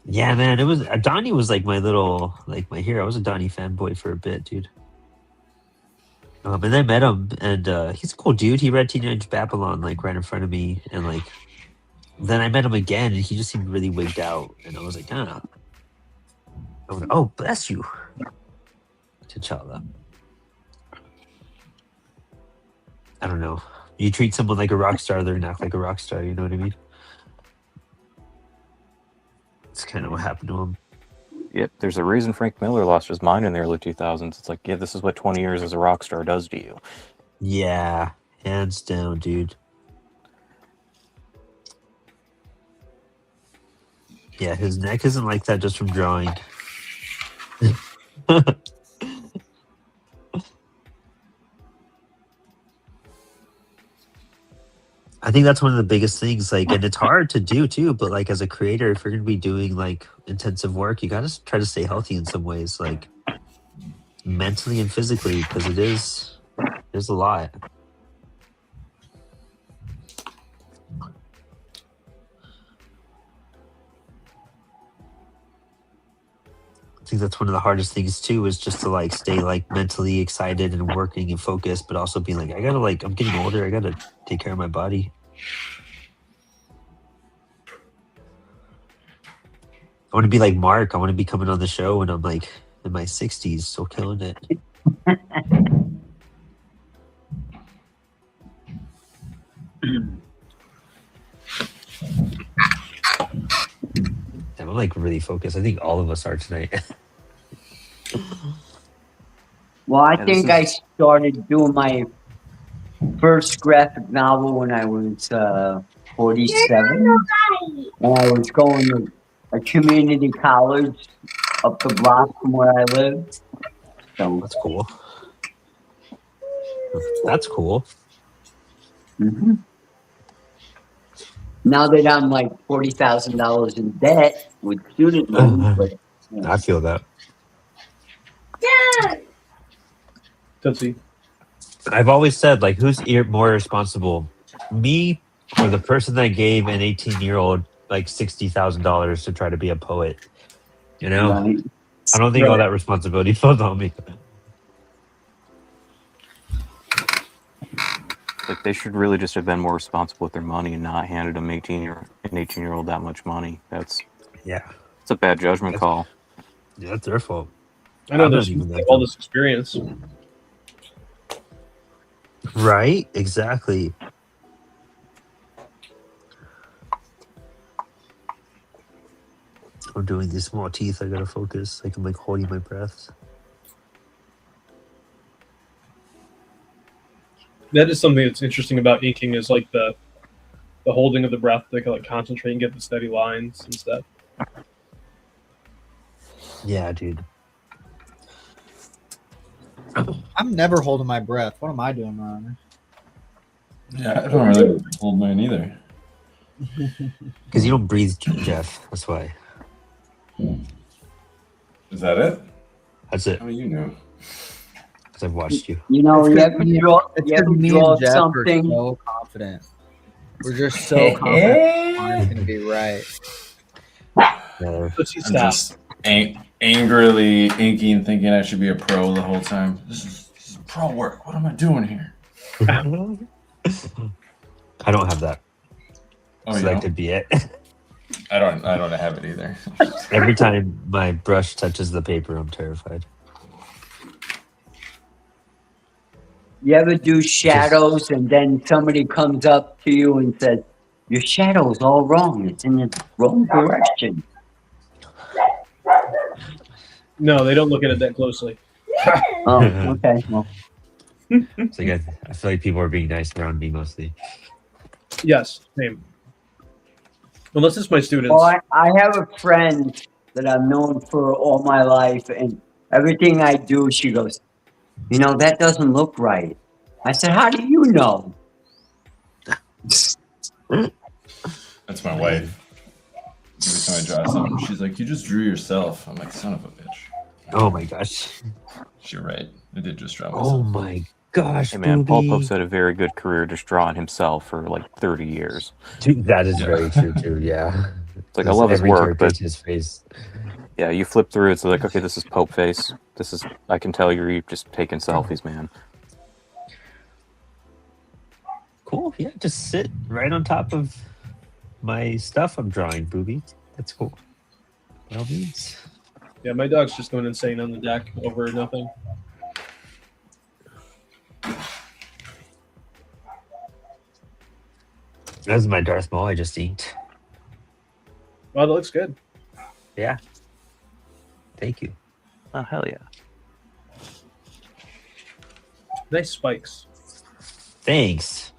Yeah, man, it was Donnie was like my little, like my hero. I was a Donnie fanboy for a bit, dude. And I met him, and he's a cool dude. He read Teenage Babylon like right in front of me, and like then I met him again, and he just seemed really wigged out, and I was like, I went, oh, bless you, T'Challa. I don't know. You treat someone like a rock star, they're not like a rock star. You know what I mean? It's kind of what happened to him. yep. There's a reason Frank Miller lost his mind in the early 2000s. It's like, yeah, this is what 20 years as a rock star does to you. Yeah, hands down, dude. Yeah, his neck isn't like that just from drawing. I think that's one of the biggest things, like, and it's hard to do too, but like as a creator, if you're gonna be doing like intensive work, you gotta try to stay healthy in some ways, like mentally and physically, because there's a lot. I think that's one of the hardest things too, is just to like stay like mentally excited and working and focused, but also being like, I gotta like, I'm getting older, I gotta take care of my body. I want to be like Mark. I want to be coming on the show when I'm like in my 60s, still killing it. I'm like really focused. I think all of us are tonight. Well, I Yeah, this think I is- started doing my first graphic novel when I was 47. And I was going to a community college up the block from where I live. So, That's cool. That's cool. mhm. Now that I'm like $40,000 in debt with student loans, but yeah. I feel that. Tootsie. I've always said, like, who's more responsible, me or the person that gave an 18-year-old like $60,000 to try to be a poet? You know, Right. I don't think all Right. that responsibility falls on me. Like they should really just have been more responsible with their money and not handed an 18-year-old that much money. It's Yeah, a bad judgment call. yeah, that's their fault. I know I'm there's not even that all dumb. this experience. Right? Exactly. I'm doing these small teeth. I gotta focus. Like I'm like holding my breath. That is something that's interesting about inking is like the holding of the breath to like concentrate and get the steady lines and stuff. Yeah, dude. I'm never holding my breath. What am I doing wrong? Yeah, I don't really hold mine either. Because you don't breathe, Jeff. That's why. Is that it? That's it. How do you know? Because I've watched you. You know, It's you 'cause ever me- draw, It's you because ever me draw and Jeff something? are so confident. We're just so confident mine's gonna be right. Yeah. Tootsie, I'm stop. just angrily inking, thinking I should be a pro the whole time. This is pro work. What am I doing here? I don't have that. Oh, So you that don't? could be it. I don't have it either. Every time my brush touches the paper, I'm terrified. You ever do shadows and then somebody comes up to you and says, your shadow's all wrong. It's in the wrong direction. No, they don't look at it that closely. Oh, okay. Well, It's like I feel like people are being nice around me mostly. Yes, same. Unless it's my students. well, I have a friend that I've known for all my life, and everything I do, she goes, you know, that doesn't look right. I said, how do you know? That's my wife. Every time I draw something, she's like, "You just drew yourself." I'm like, "Son of a bitch." Oh my gosh. You're right. I did just draw Oh myself. my gosh. Hey man, Paul Booby. Pope's had a very good career just drawing himself for like 30 years. Dude, that is Yeah. very true too. Yeah. It's like I love his Every work, character but is his face. yeah, you flip through it's like, okay, this is Pope face. This is I can tell you're just taking selfies, man. Cool. Yeah, just sit right on top of my stuff I'm drawing, Booby. That's cool. By all means. Yeah, my dog's just going insane on the deck over nothing. That's my Darth Maul I just inked. Wow, that looks good. Yeah. Thank you. Oh hell yeah. Nice spikes. Thanks.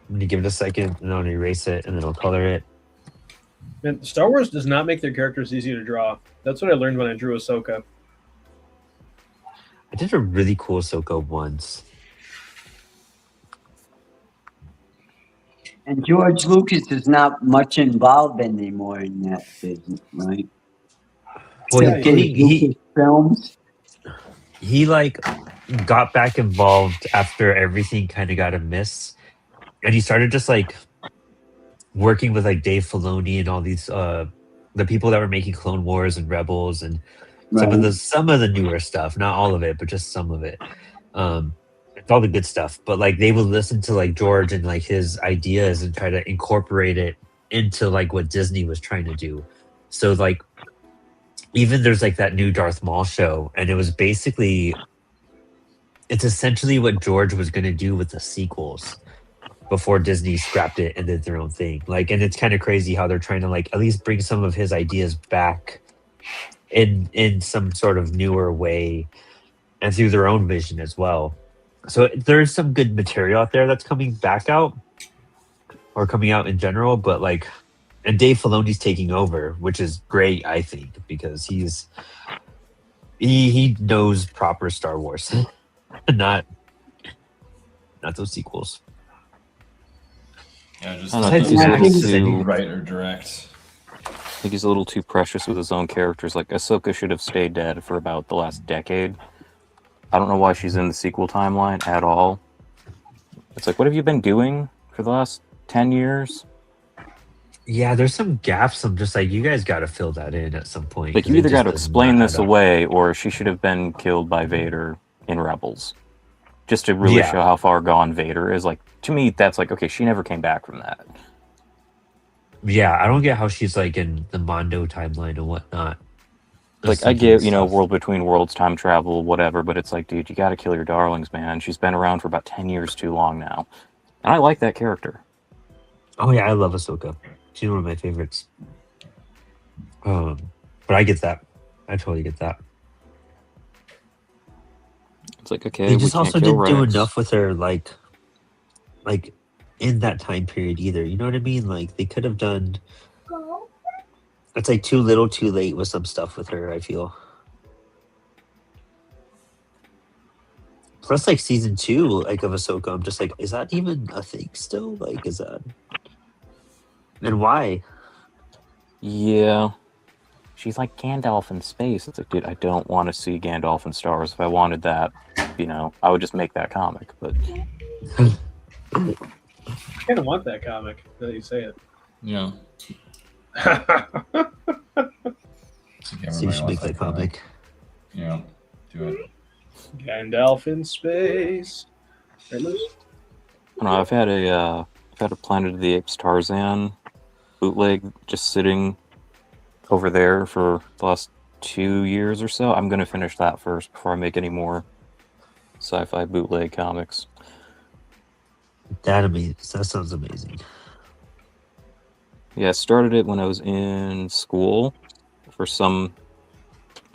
I'm gonna give it a second and then I'll erase it and then I'll color it. Man, Star Wars does not make their characters easy to draw. That's what I learned when I drew Ahsoka. I did a really cool Ahsoka once. And George Lucas is not much involved anymore in that business, right? Well, Yeah, Lucas films. he like got back involved after everything kind of got amiss, and he started just like working with like Dave Filoni and all these the people that were making Clone Wars and Rebels and some of the newer stuff, not all of it, but just some of it. It's all the good stuff, but like they would listen to like George and like his ideas and try to incorporate it into like what Disney was trying to do. So like even there's like that new Darth Maul show, and it was basically it's essentially what George was going to do with the sequels. before Disney scrapped it and did their own thing. Like, and it's kind of crazy how they're trying to like at least bring some of his ideas back in some sort of newer way and through their own vision as well. So there's some good material out there that's coming back out or coming out in general, but like, and Dave Filoni's taking over, which is great, I think, because he knows proper Star Wars, not those sequels. Yeah, just I don't know, I think he's a little too write or direct. I think he's a little too precious with his own characters. Like, Ahsoka should have stayed dead for about the last decade. I don't know why she's in the sequel timeline at all. It's like, what have you been doing for the last 10 years? Yeah, there's some gaps. I'm just like, you guys got to fill that in at some point. Like, you either got to explain this away, or she should have been killed by Vader in Rebels. Just to really show how far gone Vader is. Like, to me, that's like, okay, she never came back from that. Yeah, I don't get how she's like in the Mondo timeline and whatnot. Like, I get, World Between Worlds, time travel, whatever, but it's like, dude, you gotta kill your darlings, man. She's been around for about 10 years too long now. And I like that character. Oh, yeah, I love Ahsoka. She's one of my favorites. But I get that. I totally get that. It's like, okay, they just also didn't do enough with her, like in that time period either. You know what I mean? Like, they could have done... It's like too little, too late with some stuff with her, I feel. Plus, like, season 2, like, of Ahsoka, I'm just like, is that even a thing still? Like, is that... And why? Yeah. She's like Gandalf in space. It's like, dude, I don't want to see Gandalf in Star Wars. If I wanted that, I would just make that comic, but... I kind of want that comic, now that you say it. Yeah. So you should make that comic. Yeah, do it. Gandalf in space. Right, Liz? I don't know, I've had a Planet of the Apes Tarzan bootleg just sitting over there for the last 2 years or so. I'm gonna finish that first before I make any more sci-fi bootleg comics. That sounds amazing. Yeah, I started it when I was in school for some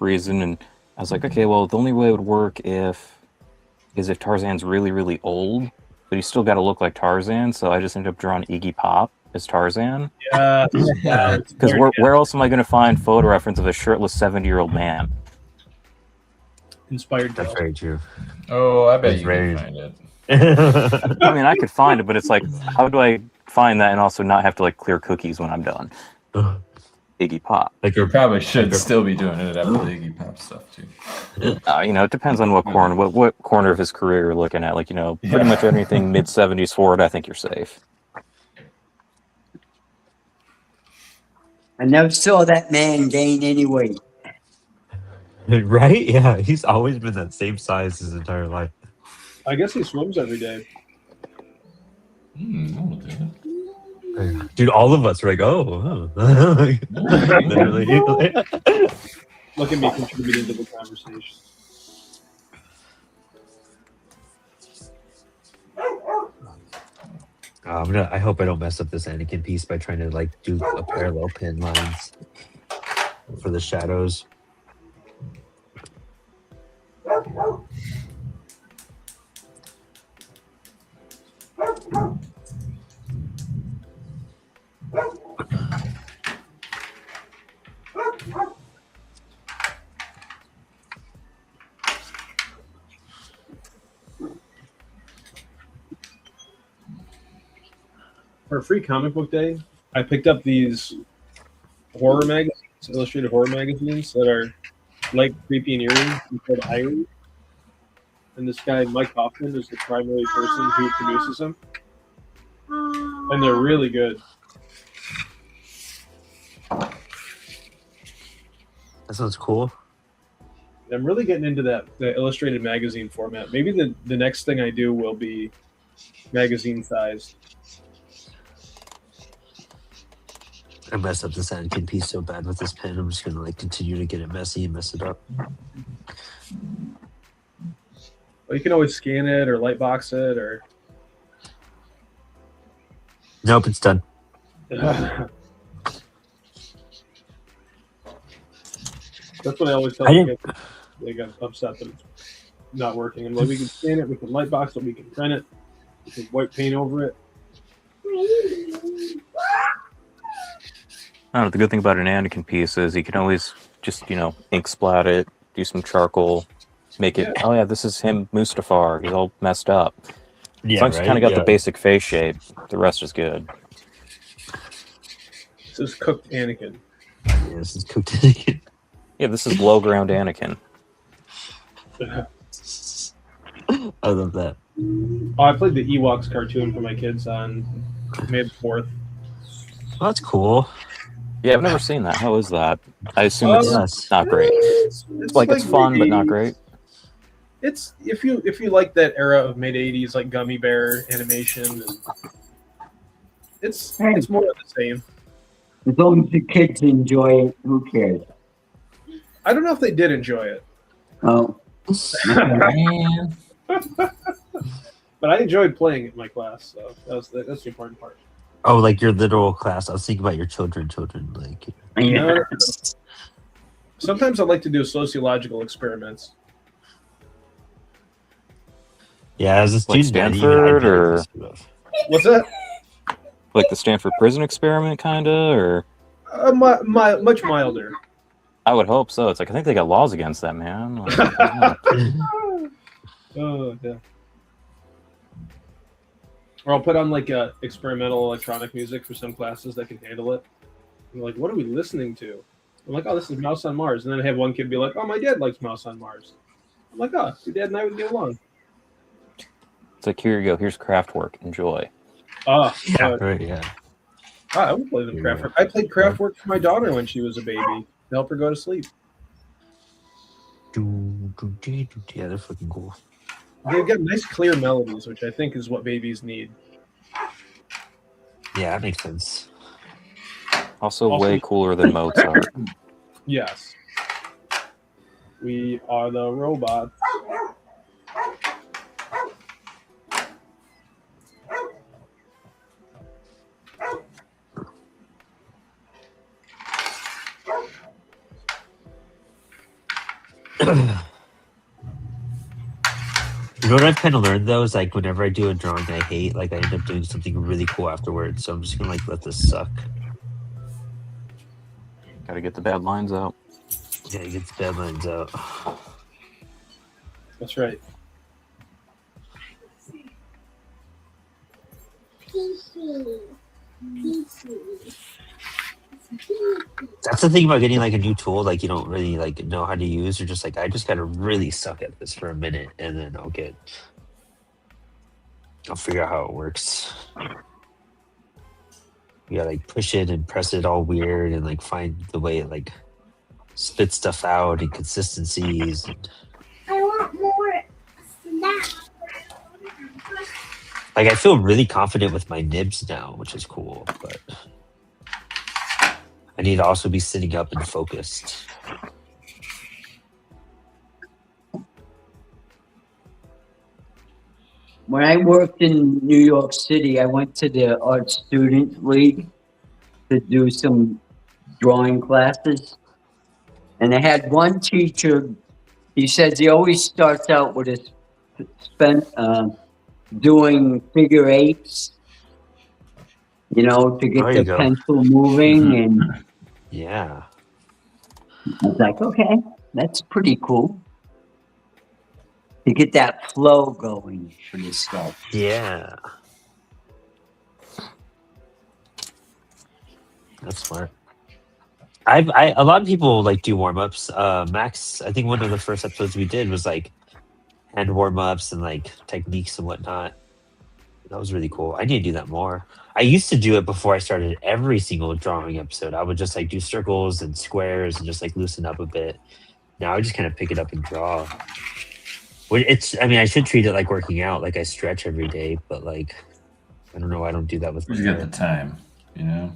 reason, and I was like, okay, well, the only way it would work is if Tarzan's really, really old, but he's still got to look like Tarzan, so I just ended up drawing Iggy Pop as Tarzan. Yeah. Because where else am I going to find photo reference of a shirtless 70-year-old man? Inspired. That's very true. Oh, I bet you can find it. I mean, I could find it, but it's like, how do I find that and also not have to like clear cookies when I'm done? Iggy Pop. Like, you probably should still be doing it after the Iggy Pop stuff too. It depends on what corner of his career you're looking at. Like, pretty much anything mid-70s forward, I think you're safe. I never saw that man gain any weight. Right? Yeah, he's always been that same size his entire life. I guess he swims every day. Dude, all of us were like, oh. Literally. Look at me contributing to the conversation. I hope I don't mess up this Anakin piece by trying to like do a parallel pin lines for the shadows. For Free Comic Book Day, I picked up these horror magazines, illustrated horror magazines that are light, creepy, and eerie. They're called Irie. And this guy, Mike Hoffman, is the primary person who produces them. And they're really good. That sounds cool. I'm really getting into the illustrated magazine format. Maybe the next thing I do will be magazine sized. I messed up this Anakin piece so bad with this pen. I'm just gonna like continue to get it messy and mess it up. Well, you can always scan it or lightbox it, or Nope, it's done. That's what I always tell I the didn't. kids. They got upset that it's not working. I'm like, we can scan it, we can light box it, we can print it, we can wipe paint over it. I don't know, the good thing about an Anakin piece is you can always just, ink splat it, do some charcoal, make it, oh yeah, this is him, Mustafar, he's all messed up. As Yeah, long as you kind right. of got Yeah. the basic face shape, the rest is good. This is cooked Anakin. Yeah, this is cooked Anakin. Yeah, this is low ground Anakin. I love that. Oh, I played the Ewoks cartoon for my kids on May 4th. Well, that's cool. Yeah, I've never seen that. How is that? I assume it's Yes. not great. It's It's fun, but not great. It's if you like that era of mid '80s like gummy bear animation, and it's more of the same. As long as the kids enjoy it, who cares? I don't know if they did enjoy it, Oh, Man. but I enjoyed playing it in my class. So that's the important part. Oh, like your literal class. I was thinking about your children. Like, No. Sometimes I like to do sociological experiments. yeah, as a Like student, Stanford, or What's that? like the Stanford prison experiment, kinda, or Much milder. I would hope so. It's like I think they got laws against that, man. Like, yeah. Oh yeah. Or I'll put on like experimental electronic music for some classes that can handle it. I'm like, what are we listening to? I'm like, oh, this is Mouse on Mars. And then I have one kid be like, oh, my dad likes Mouse on Mars. I'm like, oh, your dad and I would get along. It's like, here you go. Here's Kraftwerk. Enjoy. yeah, right, yeah. I would play them Kraftwerk. I played Kraftwerk for my daughter when she was a baby to help her go to sleep. Yeah, they're fucking cool. They've got nice, clear melodies, which I think is what babies need. Yeah, that makes sense. Also, way cooler than Mozart. Yes. We are the robots. You know what I've kind of learned though is like whenever I do a drawing I hate, like I end up doing something really cool afterwards. So I'm just gonna like let this suck. Gotta get the bad lines out. Yeah, it gets bad lines out. That's right. PC. That's the thing about getting like a new tool, like you don't really like know how to use. You're just like, I just gotta really suck at this for a minute, and then I'll figure out how it works. You gotta like push it and press it all weird, and like find the way it like spits stuff out and consistencies. I want more snacks. Like I feel really confident with my nibs now, which is cool, but I need to also be sitting up and focused. when I worked in New York City, I went to the Art Student League to do some drawing classes. And I had one teacher, he says he always starts out with his doing figure eights, to get There the you go. pencil moving. And Yeah. I was like, okay, that's pretty cool. To get that flow going for this stuff. Yeah. That's smart. A lot of people like do warm-ups. Max, I think one of the first episodes we did was like hand warm-ups and like techniques and whatnot. That was really cool. I need to do that more. I used to do it before I started every single drawing episode. I would just like do circles and squares and just like loosen up a bit. Now I just kind of pick it up and draw. I should treat it like working out. Like I stretch every day, but like, I don't know. I don't do that with my You got the art. time, you know?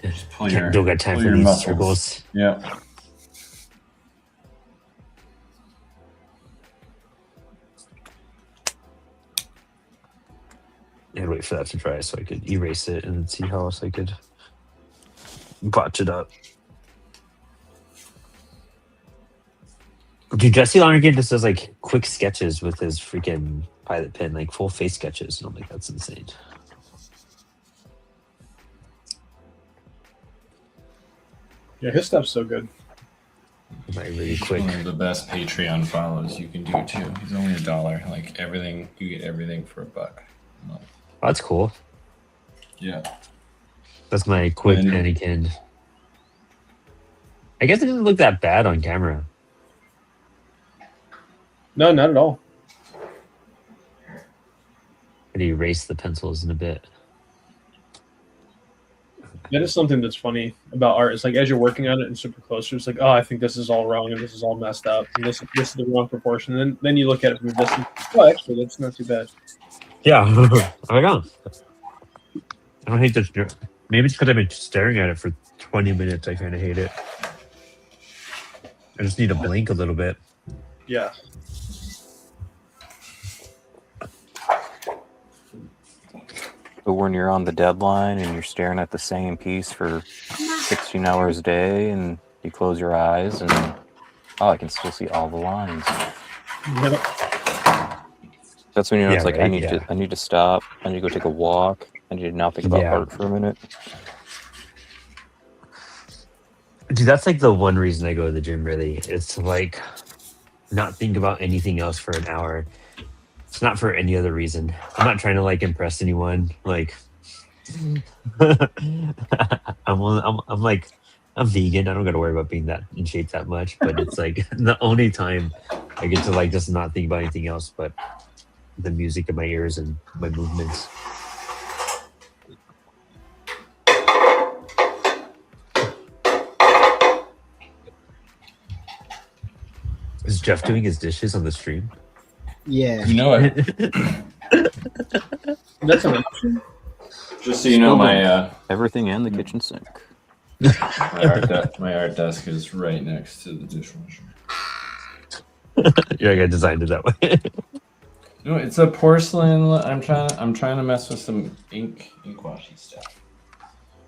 Just pull Don't got time pull for your these muscles. circles. Yeah. and wait for that to dry so I could erase it and then see how else I could botch it up. Dude, Jesse Lonergan just does like quick sketches with his freaking pilot pen, like full face sketches, and I'm like, that's insane. Yeah, his stuff's so good. Like really He's quick. one of the best Patreon follows you can do too. He's only $1. Like everything, you get everything for $1 a month. Oh, that's cool. Yeah. That's my quick And- Anakin. I guess it doesn't look that bad on camera. No, not at all. I'd erase the pencils in a bit. That is something that's funny about art. It's like as you're working on it and super close, you're just like, oh, I think this is all wrong and this is all messed up and this is the wrong proportion. And then you look at it from a distance. Oh, actually, that's not too bad. Yeah. I don't. I don't hate this. Maybe it's because I've been staring at it for 20 minutes. I kind of hate it. I just need to blink a little bit. Yeah. But when you're on the deadline and you're staring at the same piece for 16 hours a day and you close your eyes and I can still see all the lines. That's when you know Yeah, it's like right, I need to stop. I need to go take a walk. I need to not think about Yeah. art for a minute. Dude, that's like the one reason I go to the gym, really. It's to like not think about anything else for an hour. It's not for any other reason. I'm not trying to like impress anyone. Like, I'm like, I'm vegan. I don't got to worry about being that in shape that much. But it's like the only time I get to like just not think about anything else but the music in my ears and my movements. Is Jeff doing his dishes on the stream? Yeah. You know it. That's an option. Just so you know, my Everything in the kitchen sink. my art desk is right next to the dishwasher. Yeah, I designed it that way. No, it's a porcelain. I'm trying to mess with some ink washy stuff.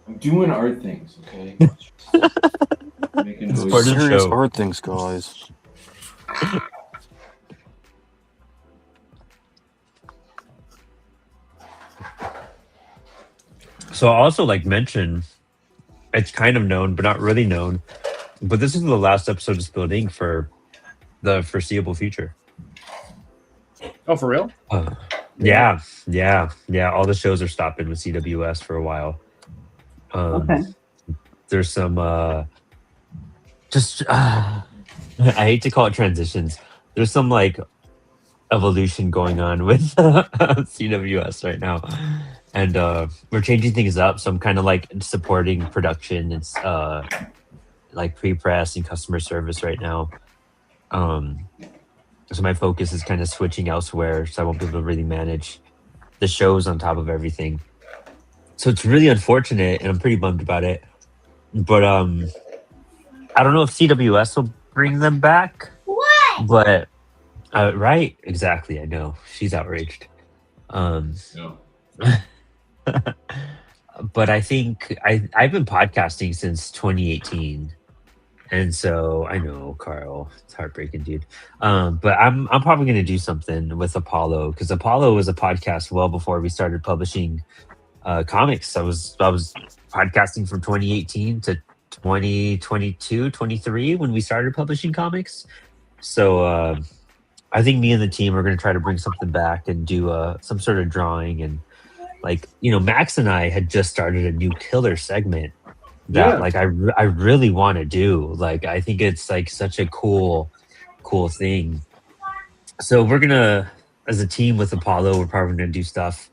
I'm doing art things, okay? Making It's noise. part of the Serious show. art things, guys. So I'll also like mention, it's kind of known, but not really known. But this is the last episode of Spilled Ink for the foreseeable future. Oh, for real? Yeah. All the shows are stopping with CWS for a while. Okay. There's some I hate to call it transitions. There's some like evolution going on with CWS right now. And we're changing things up. So I'm kind of like supporting production. It's like pre-press and customer service right now. So my focus is kind of switching elsewhere. So I won't be able to really manage the shows on top of everything. So it's really unfortunate and I'm pretty bummed about it. But I don't know if CWS will bring them back. What? But right, exactly. I know she's outraged. No. But I think I've been podcasting since 2018, and so I know, Carl, it's heartbreaking, dude. But I'm probably gonna do something with Apollo because Apollo was a podcast well before we started publishing comics. I was podcasting from 2018 to 2022, 23 when we started publishing comics. So I think me and the team are gonna try to bring something back and do some sort of drawing and. Like, you know, Max and I had just started a new killer segment that like I really want to do. Like, I think it's like such a cool thing. So we're gonna, as a team with Apollo, we're probably gonna do stuff.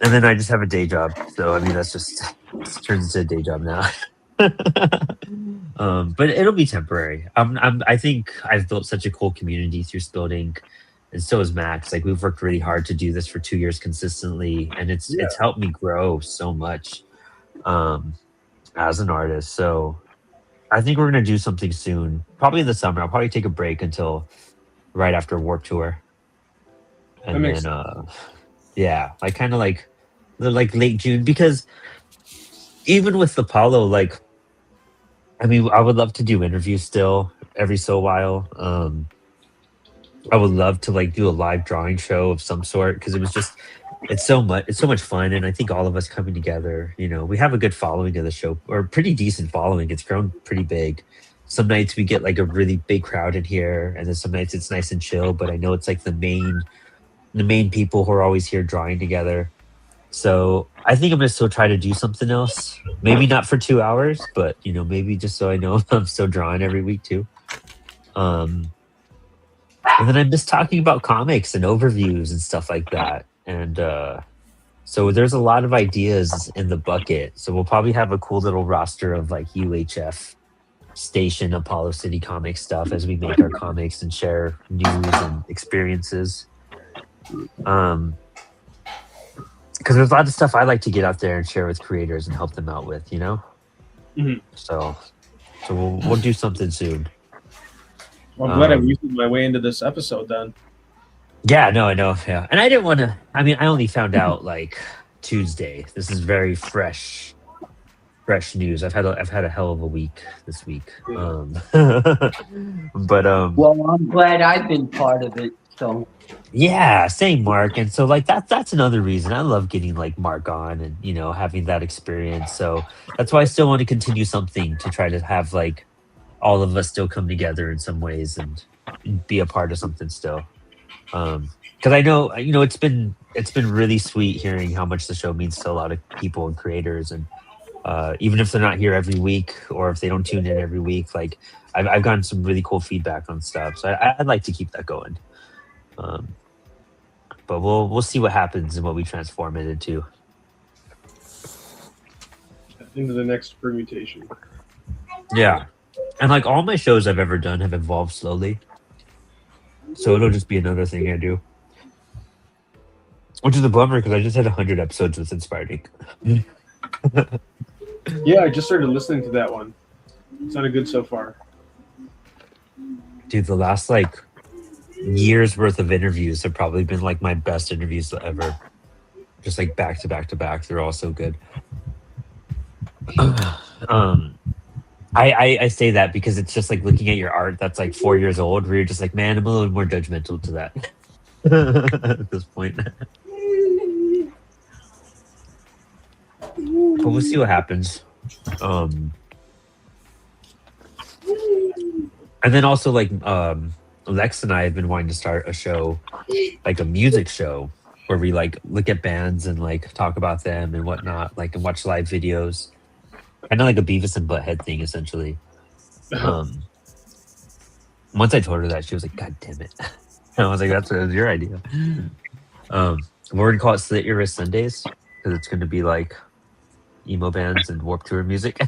And then I just have a day job. So I mean, that's just it turns into a day job now. But it'll be temporary. I think I've built such a cool community through Spilled Ink. And so is Max. Like we've worked really hard to do this for 2 years consistently, and it's helped me grow so much as an artist. So I think we're gonna do something soon, probably in the summer. I'll probably take a break until right after Warped Tour, and then Yeah, like kind of like late June, because even with Apollo, like I mean, I would love to do interviews still every so while. I would love to like do a live drawing show of some sort because it's so much fun, and I think all of us coming together, we have a good following of the show, or a pretty decent following. It's grown pretty big. Some nights we get like a really big crowd in here, and then some nights it's nice and chill. But I know it's like the main people who are always here drawing together. So I think I'm gonna still try to do something else. Maybe not for 2 hours, but maybe just so I know I'm still drawing every week too. Um, and then I miss talking about comics and overviews and stuff like that. And so there's a lot of ideas in the bucket. So we'll probably have a cool little roster of like UHF station Apollo City comic stuff as we make our comics and share news and experiences. Because there's a lot of stuff I like to get out there and share with creators and help them out with, Mhm. So we'll do something soon. Well, I'm glad I weasel my way into this episode then. Yeah, no, I know. Yeah, and I didn't want to. I mean, I only found out like Tuesday. This is very fresh news. I've had a hell of a week this week. But Well, I'm glad I've been part of it. So yeah, same Mark. And so like that's another reason I love getting like Mark on and having that experience. So that's why I still want to continue something to try to have like all of us still come together in some ways and be a part of something still. Because I know it's been really sweet hearing how much the show means to a lot of people and creators, and even if they're not here every week or if they don't tune in every week, like I've gotten some really cool feedback on stuff. So I'd like to keep that going. But we'll see what happens and what we transform it into. Into the next permutation. Yeah. And like all my shows I've ever done have evolved slowly. So it'll just be another thing I do. Which is a bummer because I just had 100 episodes with Inspired Ink. Yeah, I just started listening to that one. It sounded good so far. Dude, the last like year's worth of interviews have probably been like my best interviews ever. Just like back to back to back. They're all so good. I say that because it's just like looking at your art that's like 4 years old where you're just like, man, I'm a little more judgmental to that at this point. But we'll see what happens. And then also like Lex and I have been wanting to start a show, like a music show, where we like look at bands and like talk about them and whatnot, like and watch live videos. Kind of like a Beavis and Butthead thing, essentially. Once I told her that, she was like, "God damn it!" And I was like, "That's your idea." We're gonna call it Slit Your Wrist Sundays because it's gonna be like emo bands and Warped Tour music.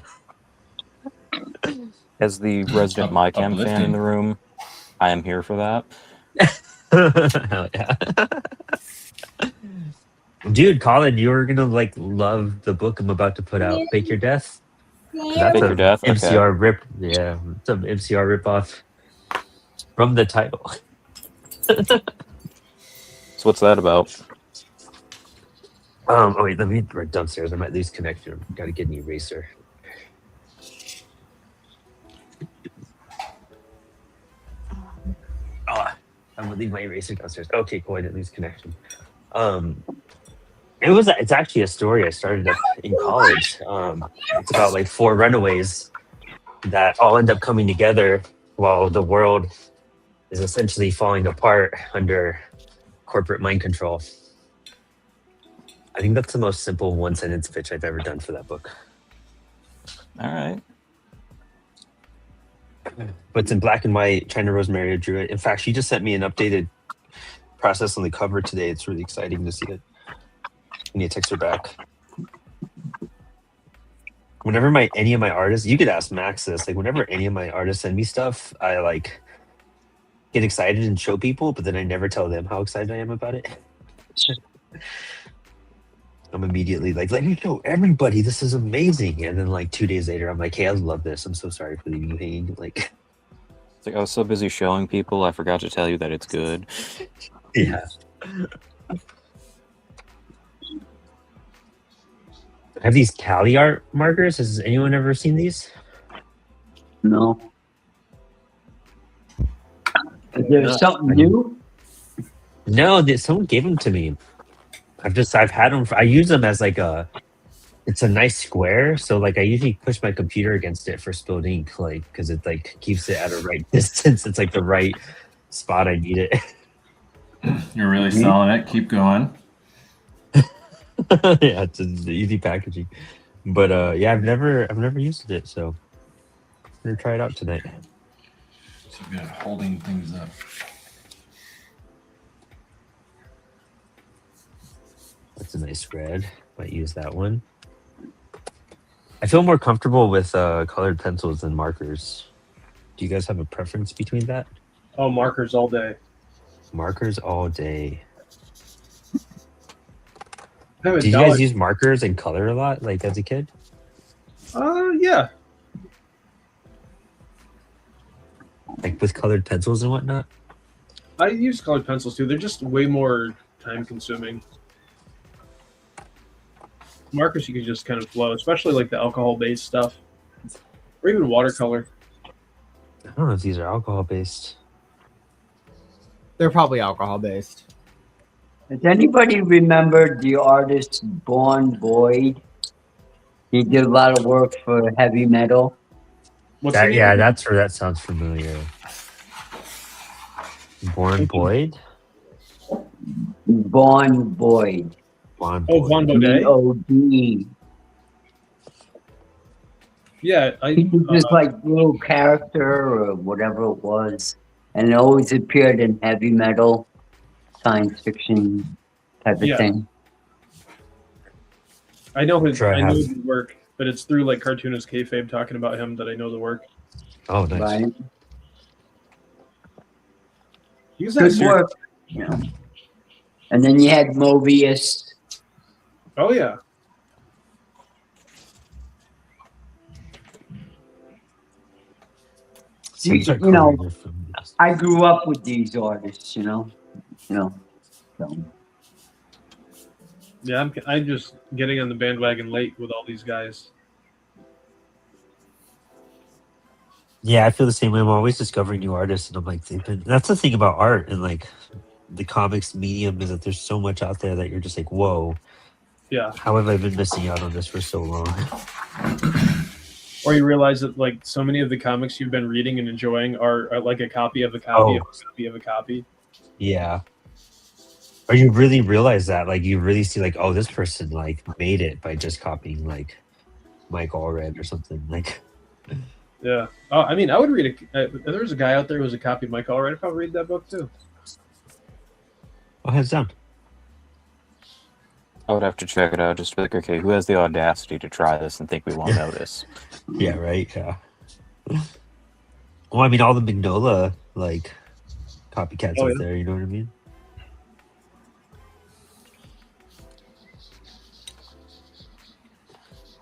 As the resident MyChem fan in the room, I am here for that. Hell yeah. Dude, Colin, you're gonna like love the book I'm about to put out, Fake Your Death. That's Fake Your Death? Okay. MCR rip. Yeah, it's an MCR ripoff from the title. So what's that about? Oh wait, let me right downstairs. I might lose connection. Got to get an eraser. Oh, I'm gonna leave my eraser downstairs. Okay, cool. I didn't lose connection. It's actually a story I started up in college. It's about like 4 runaways that all end up coming together while the world is essentially falling apart under corporate mind control. I think that's the most simple 1-sentence pitch I've ever done for that book. All right. But it's in black and white. China Rosemary drew it. In fact, she just sent me an updated process on the cover today. It's really exciting to see it. I need to text her back. Whenever any of my artists, you could ask Max this, like whenever any of my artists send me stuff, I like get excited and show people, but then I never tell them how excited I am about it. I'm immediately like, let me show everybody, this is amazing. And then like 2 days later, I'm like, hey, I love this. I'm so sorry for leaving you hanging. Like, It's like I was so busy showing people, I forgot to tell you that it's good. yeah. have these Cali art markers. Has anyone ever seen these? No. Is there No. something new? No, someone gave them to me. I've had them. I use them as like it's a nice square. So like I usually push my computer against it for spilled ink, like because it like keeps it at a right distance. It's like the right spot I need it. You're really selling it. Keep going. Yeah, it's easy packaging. But yeah, I've never used it, so I'm gonna try it out tonight. So good at holding things up. That's a nice spread. Might use that one. I feel more comfortable with colored pencils than markers. Do you guys have a preference between that? Oh, markers all day. Markers all day. I have a Did you dollar- guys use markers and color a lot, like as a kid? Yeah. Like with colored pencils and whatnot? I use colored pencils too. They're just way more time consuming. Markers you can just kind of flow, especially like the alcohol based stuff. Or even watercolor. I don't know if these are alcohol based. They're probably alcohol based. Does anybody remember the artist Born Boyd? He did a lot of work for heavy metal. What's That, the yeah, name? that's where that sounds familiar. Born Boyd? Born Boyd. Bon Oh, Boyd. Von Baudet? B-O-D. Yeah, He did this like little character or whatever it was. And it always appeared in heavy metal, science fiction type of Yeah. thing. I know his Sure, I I know have. his work, but it's through like cartoonist kayfabe talking about him that I know the work. Oh, nice. Right? He was that Good serious. work. You know. And then you had Mobius. Oh yeah. Seems like You know, colored from this. I grew up with these artists, you know. So. Yeah, I'm just getting on the bandwagon late with all these guys. Yeah, I feel the same way. I'm always discovering new artists, and I'm like, that's the thing about art and like the comics medium is that there's so much out there that you're just like, whoa, Yeah. how have I been missing out on this for so long? Or you realize that like so many of the comics you've been reading and enjoying are like a copy of a copy of a copy of a copy. Yeah. Or you really realize that, like, you really see, like, oh, this person like made it by just copying like Mike Allred or something. Like, Yeah. Oh, I mean, I would read if there was a guy out there who was a copy of Mike Allred, I'd probably read that book too. oh, hands down. I would have to check it out just to be like, okay, who has the audacity to try this and think we won't notice? Yeah, right. Yeah. Well, I mean, all the Magnola like copycats Oh, out yeah. there. You know what I mean?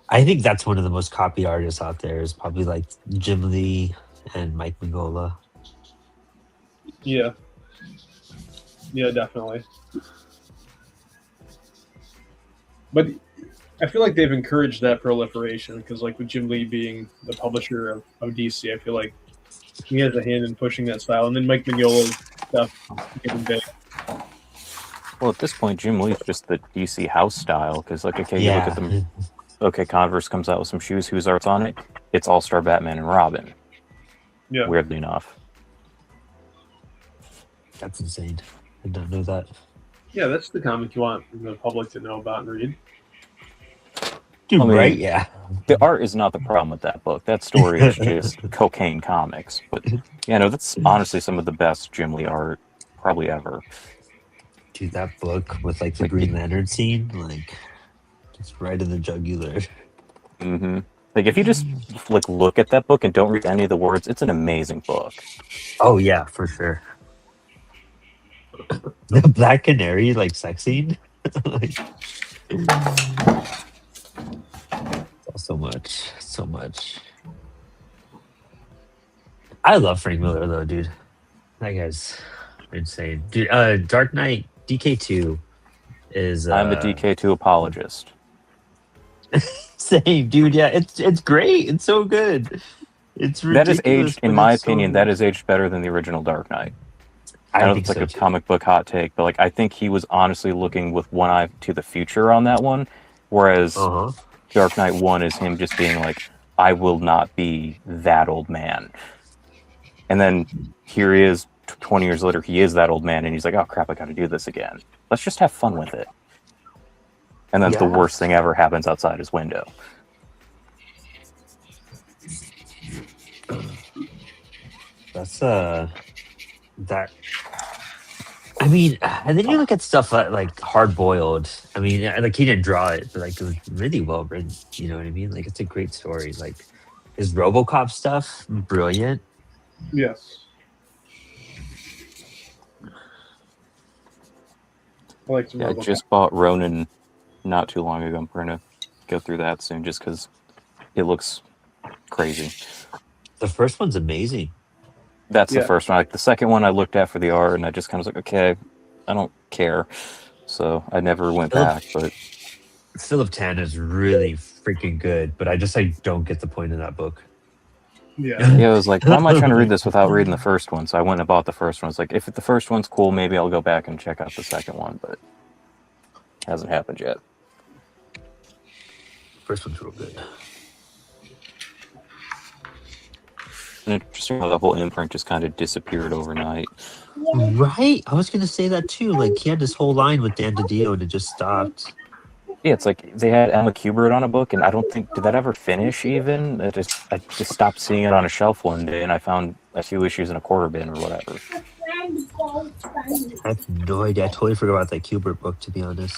I think that's one of the most copied artists out there. Is probably like Jim Lee and Mike Magnola. Yeah. Yeah, definitely. But I feel like they've encouraged that proliferation because, like, with Jim Lee being the publisher of DC, I feel like he has a hand in pushing that style. And then Mike Mignola's stuff getting big. Well, at this point, Jim Lee's just the DC house style because, like, okay, you look at them. Okay, Converse comes out with some shoes. Whose art's on it? It's All-Star Batman and Robin. Yeah. Weirdly enough. That's insane. I don't know that. Yeah, that's the comic you want the public to know about and read. Dude, I mean, right? Yeah. The art is not the problem with that book. That story is just cocaine comics. But, yeah, no, that's honestly some of the best Jim Lee art probably ever. Dude, that book with like the Green Lantern scene, like, it's right in the jugular. Mm-hmm. Like, if you just, like, look at that book and don't read any of the words, it's an amazing book. Oh yeah, for sure. The Black Canary like sex scene. Like, so much, so much. I love Frank Miller though, dude. That guy's insane, dude. Dark Knight DK2 is. I'm the DK2 apologist. Same, dude. Yeah, it's great. It's so good. It's That is ridiculous, aged, in but my it's so opinion, that good. is aged better than the original Dark Knight. I I know think that's like so a too. comic book hot take, but like I think he was honestly looking with one eye to the future on that one, whereas Uh huh. Dark Knight 1 is him just being like, I will not be that old man. And then here he is, 20 years later, he is that old man, and he's like, oh crap, I gotta do this again. Let's just have fun with it. And then the Yeah. worst thing ever happens outside his window. That's that. I mean, and then you look at stuff like Hard Boiled. I mean, like he didn't draw it, but like it was really well written. You know what I mean? Like it's a great story. Like his RoboCop stuff, brilliant. Yes. I like some Yeah, I RoboCop. just bought Ronin not too long ago. I'm going to go through that soon just because it looks crazy. The first one's amazing. That's the Yeah. first one. Like the second one I looked at for the art, and I just kind of was like, okay, I don't care. So I never went back. But Philip Tan is really freaking good, but I just like don't get the point of that book. Yeah. yeah, I was like, why am I trying to read this without reading the first one? So I went and bought the first one. I was like, if the first one's cool, maybe I'll go back and check out the second one. But it hasn't happened yet. First one's real good. And interesting how the whole imprint just kind of disappeared overnight. Right? I was gonna say that too. Like he had this whole line with Dan DiDio and it just stopped. Yeah, it's like they had Emma Kubert on a book, and I don't think did that ever finish. Even I just stopped seeing it on a shelf one day, and I found a few issues in a quarter bin or whatever. I have no idea. I totally forgot about that Kubert book, to be honest.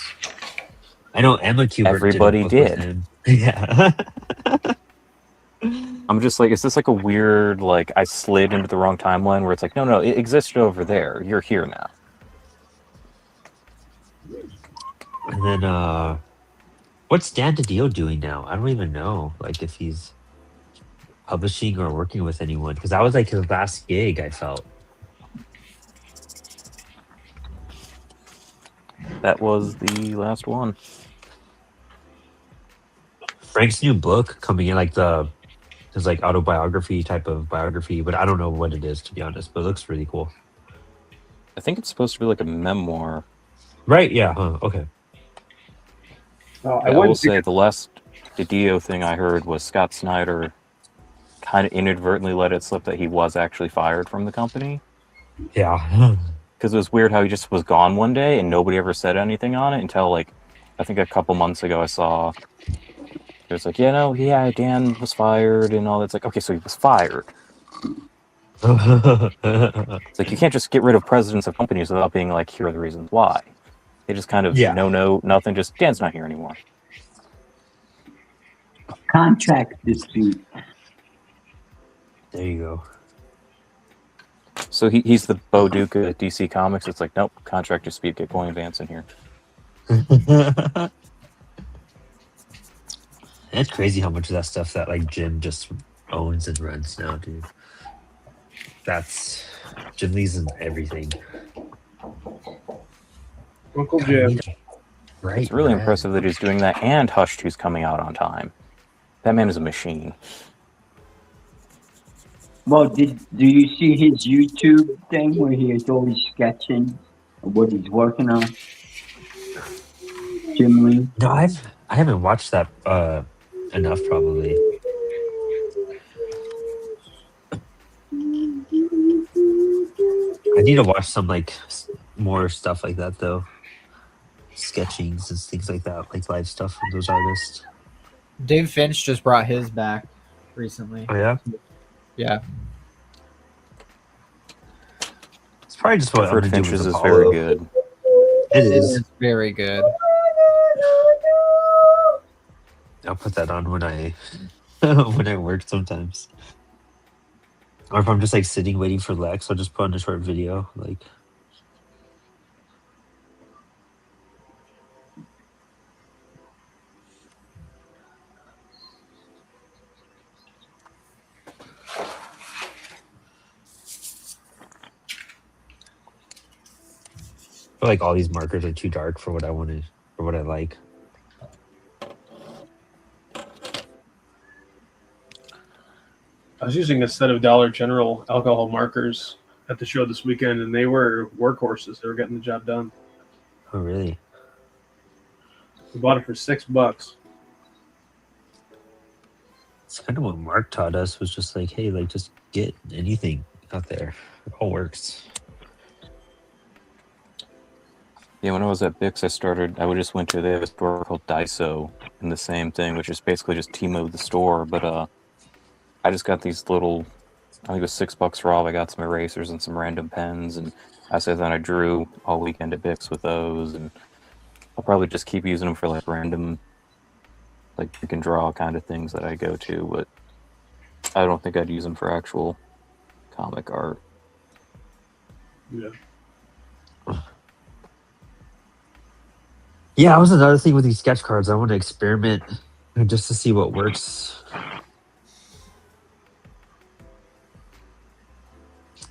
I know Emma Kubert. Everybody did. A book with did. him. Yeah. I'm just like, is this like a weird like I slid into the wrong timeline where it's like, no, it existed over there. You're here now. And then what's Dan DiDio doing now? I don't even know. Like if he's publishing or working with anyone, because that was like his last gig. I felt. That was the last one. Frank's new book coming in, like his like autobiography type of biography, but I don't know what it is, to be honest. But it looks really cool. I think it's supposed to be like a memoir. Right? Yeah. Huh. Okay. I I will went say the last DiDio thing I heard was Scott Snyder kind of inadvertently let it slip that he was actually fired from the company. Yeah. Because it was weird how he just was gone one day and nobody ever said anything on it until like I think a couple months ago I saw it was like, Dan was fired and all that. It's like, okay, so he was fired. It's like you can't just get rid of presidents of companies without being like, here are the reasons why. They just kind of Yeah. no, nothing, just Dan's not here anymore. Contract dispute. There you go. So he's the Bo Duke of DC Comics. It's like, nope, contract dispute, get Coin Vance in here. It's crazy how much of that stuff that like Jim just owns and runs now, dude. That's Jim Lee's in everything. Uncle Jim. Right. It's really man. impressive that he's doing that and Hush 2's coming out on time. That man is a machine. Well, do you see his YouTube thing where he is always sketching what he's working on? Jim Lee. No, I haven't watched that enough probably. I need to watch some like more stuff like that though. Sketchings and things like that, like live stuff from those artists. Dave Finch just brought his back recently. Oh yeah? Yeah. It's probably just what I'm Clifford gonna do Finch's with is Apollo. very good. It It is. is very good. I'll put that on when I when I work sometimes. Or if I'm just like sitting waiting for Lex, I'll just put on a short video. Like I feel like all these markers are too dark for what I want to, for what I like. I was using a set of Dollar General alcohol markers at the show this weekend, and they were workhorses. They were getting the job done. Oh, really? We bought it for $6. It's kind of what Mark taught us, was just like, hey, like, just get anything out there. It all works. Yeah, when I was at Bix, I just went to, they have a store called Daiso, and the same thing, which is basically just Timo the store, but I just got these little, I think it was $6 raw. I got some erasers and some random pens, and then I drew all weekend at Bix with those, and I'll probably just keep using them for like random, like you can draw kind of things that I go to, but I don't think I'd use them for actual comic art. Yeah. Yeah, that was another thing with these sketch cards. I want to experiment just to see what works. I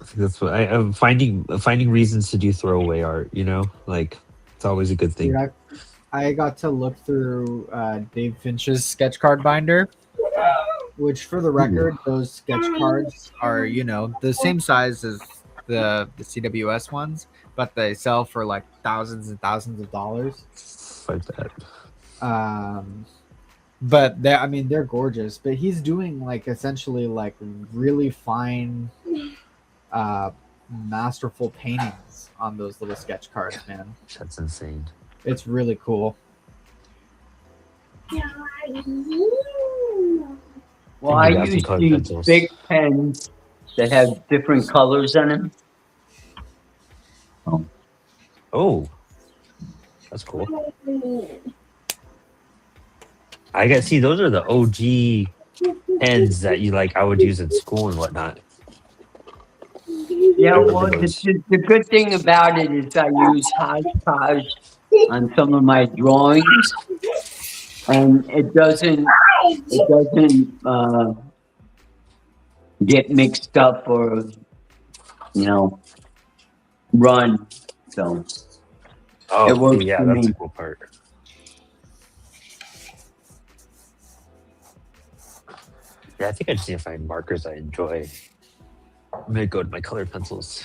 think that's what I'm finding reasons to do throwaway art, you know? Like, it's always a good thing. Dude, I got to look through Dave Finch's sketch card binder, which, for the record, those sketch cards are, you know, the same size as the CWS ones, but they sell for like thousands and thousands of dollars. Like that. But they're gorgeous. But he's doing like essentially like really fine, masterful paintings on those little sketch cards, man. That's insane. It's really cool. Well, I use these big pens that have different colors on them. Oh, that's cool. I got, see, those are the OG pens that you like. I would use in school and whatnot. Yeah, well, the good thing about it is I use hodgepodge on some of my drawings, and it doesn't get mixed up or, you know, run. So Oh, it works yeah, for that's me. a cool part. Yeah, I think I just need to find markers I enjoy. I'm gonna go to my colored pencils.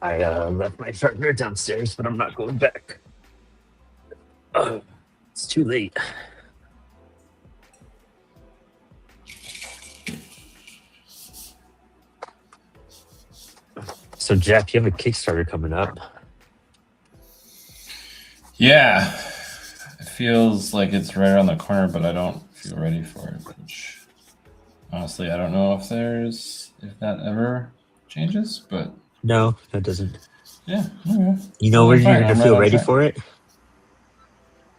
I left my sharpener downstairs, but I'm not going back. It's too late. So, Jeff, you have a Kickstarter coming up. Yeah, it feels like it's right around the corner, but I don't feel ready for it. Which, honestly, I don't know if that ever changes. But No, that doesn't. yeah, okay. You know when you're gonna feel ready track. for it?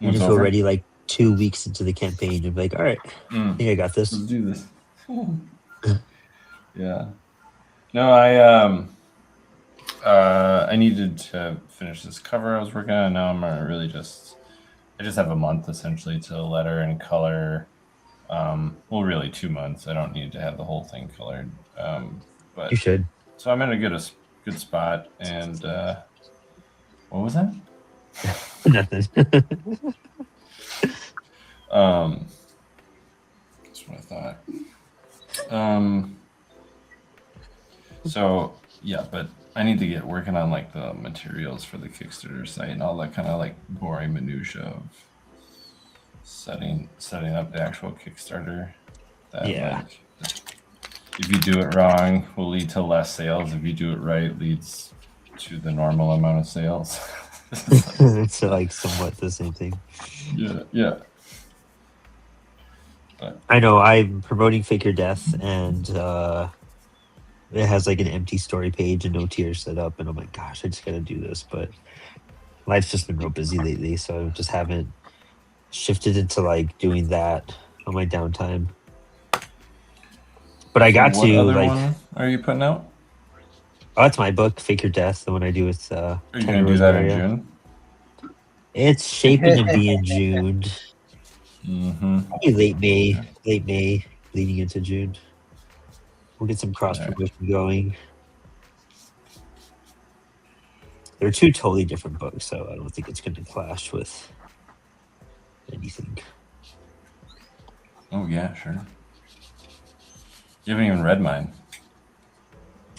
You What's just feel over? ready like 2 weeks into the campaign. You're like, all right, I think I got this. Let's do this. Yeah. No, I needed to finish this cover I was working on. Now I'm really I just have a month essentially to letter and color. Well, really 2 months. I don't need to have the whole thing colored. But You should. so I'm in a good spot. And what was that? Nothing. That's what I thought. So yeah, but I need to get working on like the materials for the Kickstarter site and all that kind of like boring minutia of setting up the actual Kickstarter. That, Yeah. like, if you do it wrong, will lead to less sales. If you do it right, leads to the normal amount of sales. It's like somewhat the same thing. Yeah. I know I'm promoting Fake Your Death, and it has like an empty story page and no tiers set up, and I'm like, gosh, I just gotta do this, but life's just been real busy lately, so I just haven't shifted into like doing that on my downtime. But I got what to other like. one are you putting out? Oh, that's my book, Fake Your Death, the one I do with. Are you going to do that in June? It's shaping to be in June. Mm-hmm. Probably late May, leading into June. We'll get some cross promotion going. They're two totally different books, so I don't think it's going to clash with anything. Oh yeah, sure. You haven't even read mine.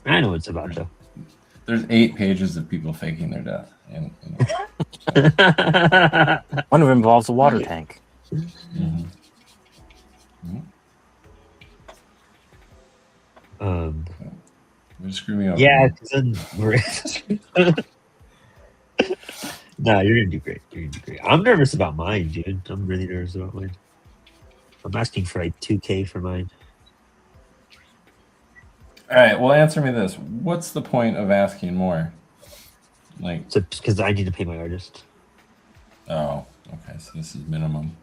I know what it's about, though. There's 8 pages of people faking their death, and One of them involves a water tank. mm-hmm. You're screwing up. Yeah, because then we're. No, you're gonna do great. You're gonna do great. I'm nervous about mine, dude. I'm really nervous about mine. I'm asking for like 2K for mine. All right. Well, answer me this: what's the point of asking more? Like, So because I need to pay my artist. oh, okay. So this is minimum.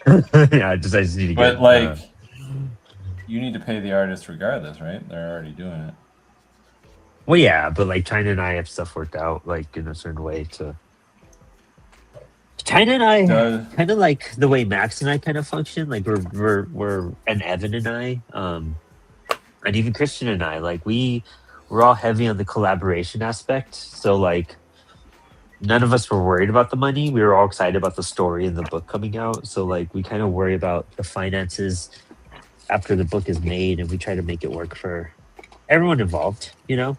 Yeah, I just need to But get. like, you need to pay the artist regardless, right? They're already doing it. Well, yeah, but like China and I have stuff worked out like in a certain way to. China and I kind of like the way Max and I kind of function. Like we're and Evan and I, and even Christian and I, like we're all heavy on the collaboration aspect. So like none of us were worried about the money. We were all excited about the story and the book coming out. So like we kind of worry about the finances after the book is made, and we try to make it work for everyone involved. You know.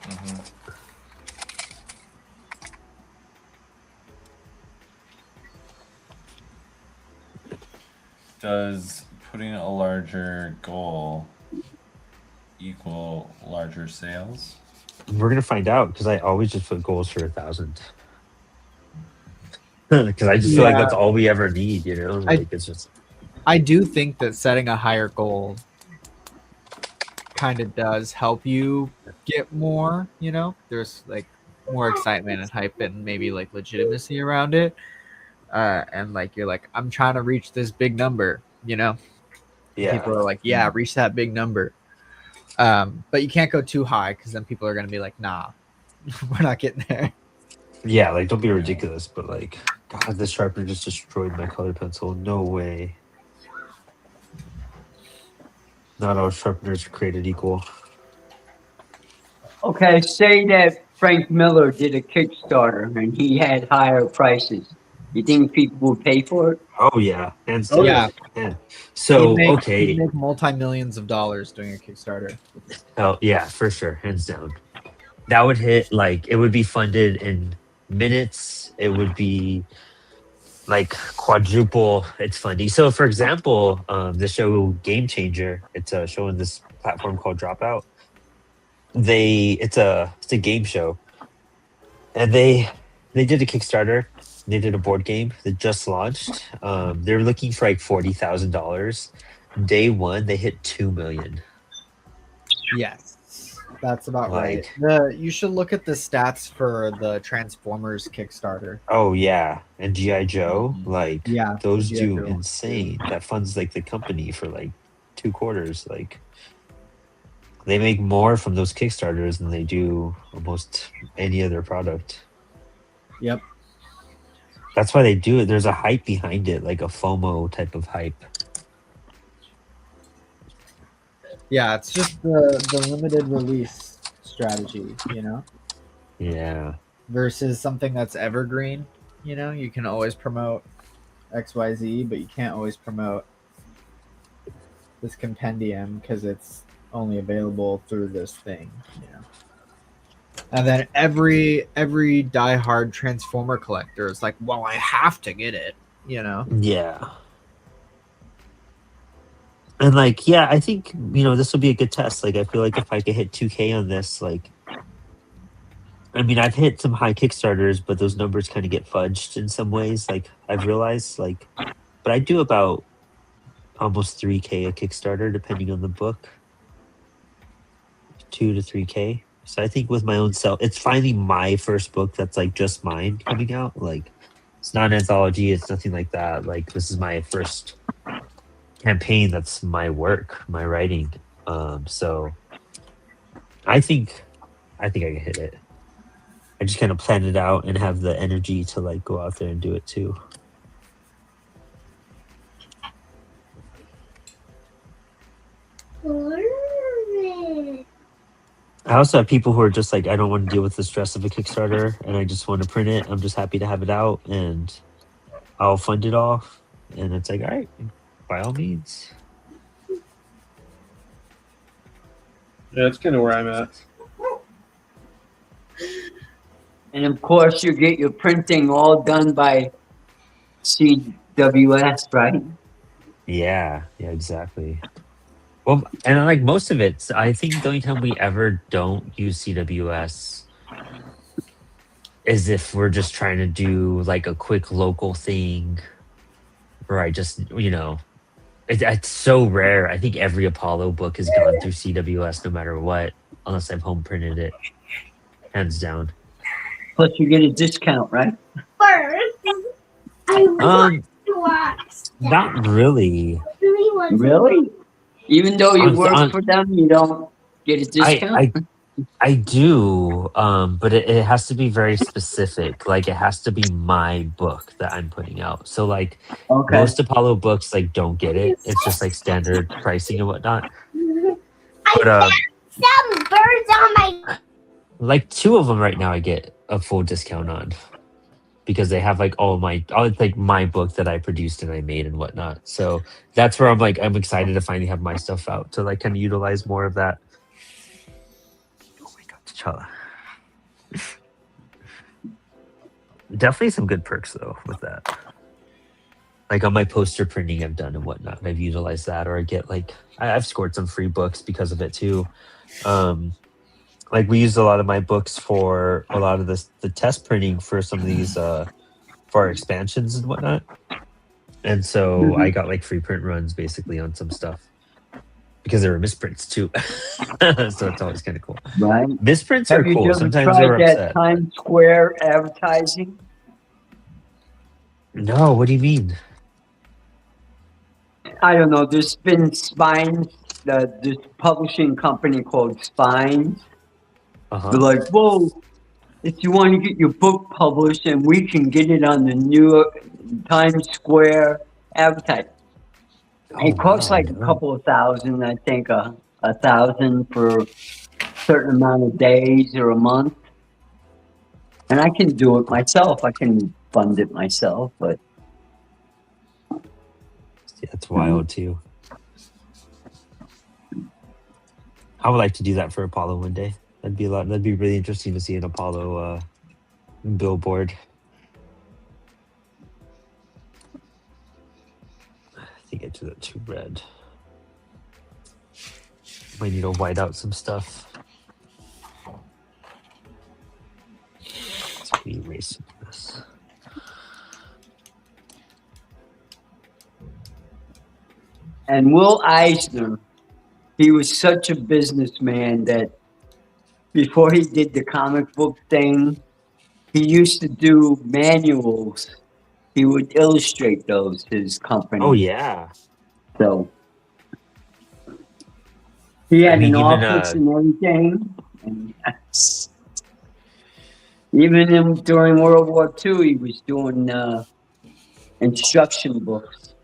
Mm-hmm. Does putting a larger goal equal larger sales? We're gonna find out because I always just put goals for 1,000. Because I just feel like that's all we ever need, you know. Like it's just. I do think that setting a higher goal kind of does help you get more. You know, there's like more excitement and hype and maybe like legitimacy around it. And like you're like, I'm trying to reach this big number. You know, people are like, yeah, reach that big number. But you can't go too high because then people are gonna be like, nah, we're not getting there. Yeah, like don't be ridiculous, but like, God, this sharpener just destroyed my color pencil. No way. Not all sharpeners are created equal. Okay, say that Frank Miller did a Kickstarter and he had higher prices. You think people would pay for it? Oh yeah, and Oh, yeah. So He'd okay, make multi-millions of dollars doing a Kickstarter. oh yeah, for sure, hands down. That would hit like it would be funded in minutes. It would be like quadruple its funding. So, for example, the show Game Changer, it's a show on this platform called Dropout. It's a game show, and they did a Kickstarter. They did a board game that just launched. They're looking for like $40,000. Day one, they hit 2 million. Yes, that's about Like- right. You should look at the stats for the Transformers Kickstarter. Oh yeah, and GI Joe, like Yeah, those G.I. do Joe. insane. That funds like the company for like 2 quarters. Like they make more from those Kickstarters than they do almost any other product. Yep. That's why they do it. There's a hype behind it, like a FOMO type of hype. Yeah, it's just the limited release strategy, you know, Yeah. versus something that's evergreen. You know, you can always promote XYZ, but you can't always promote this compendium because it's only available through this thing, you know. And then every diehard Transformer collector is like, well, I have to get it, you know. Yeah. And like, yeah, I think, you know, this will be a good test. Like, I feel like if I could hit 2K on this, like, I mean, I've hit some high Kickstarters, but those numbers kind of get fudged in some ways. Like, I've realized, like, but I do about almost 3K a Kickstarter, depending on the book. 2 to 3K. So I think with my own self, it's finally my first book that's like just mine coming out. Like, it's not an anthology, it's nothing like that. Like, this is my first campaign that's my work, my writing. So I think I can hit it. I just kind of plan it out and have the energy to like go out there and do it too. I also have people who are just like, I don't want to deal with the stress of a Kickstarter and I just want to print it. I'm just happy to have it out and I'll fund it off. And it's like, all right, by all means. Yeah, that's kind of where I'm at. And of course, you get your printing all done by CWS, right? Yeah, exactly. Well, and like most of it, I think the only time we ever don't use CWS is if we're just trying to do like a quick local thing where I just, it's so rare. I think every Apollo book has gone through CWS no matter what, unless I've home printed it, hands down. Plus, you get a discount, right? First, I want to watch. Not really. Really? Even though you work for them, you don't get a discount? I do, but it has to be very specific. Like it has to be my book that I'm putting out. So like most Apollo books like don't get it. It's just like standard pricing and whatnot. But some birds on my. Like 2 of them right now I get a full discount on because they have like it's like my book that I produced and I made and whatnot. So that's where I'm excited to finally have my stuff out to like kind of utilize more of that. T'Challa. Definitely some good perks though with that. Like on my poster printing I've done and whatnot, I've utilized that, or I get like I've scored some free books because of it too. Like we used a lot of my books for a lot of the test printing for some of these for our expansions and whatnot. And so I got like free print runs basically on some stuff. Because there were misprints too. So it's always kind of cool. Right. Misprints are cool. Sometimes they're upset. That Times Square advertising? No, what do you mean? I don't know. There's been Spines, this publishing company called Spines. They're like, whoa, if you want to get your book published and we can get it on the New York Times Square advertising. It costs like a couple of thousand, I think, 1,000 for a certain amount of days or a month. And I can do it myself. I can fund it myself, but yeah, it's wild too. I would like to do that for Apollo one day. That'd be really interesting to see an Apollo billboard. I think I did that too red. Might need to white out some stuff. Let's erase this. And Will Eisner, he was such a businessman that before he did the comic book thing, he used to do manuals. He would illustrate those, his company. Oh, yeah. So he had an office and everything. And even during World War II, he was doing instruction books.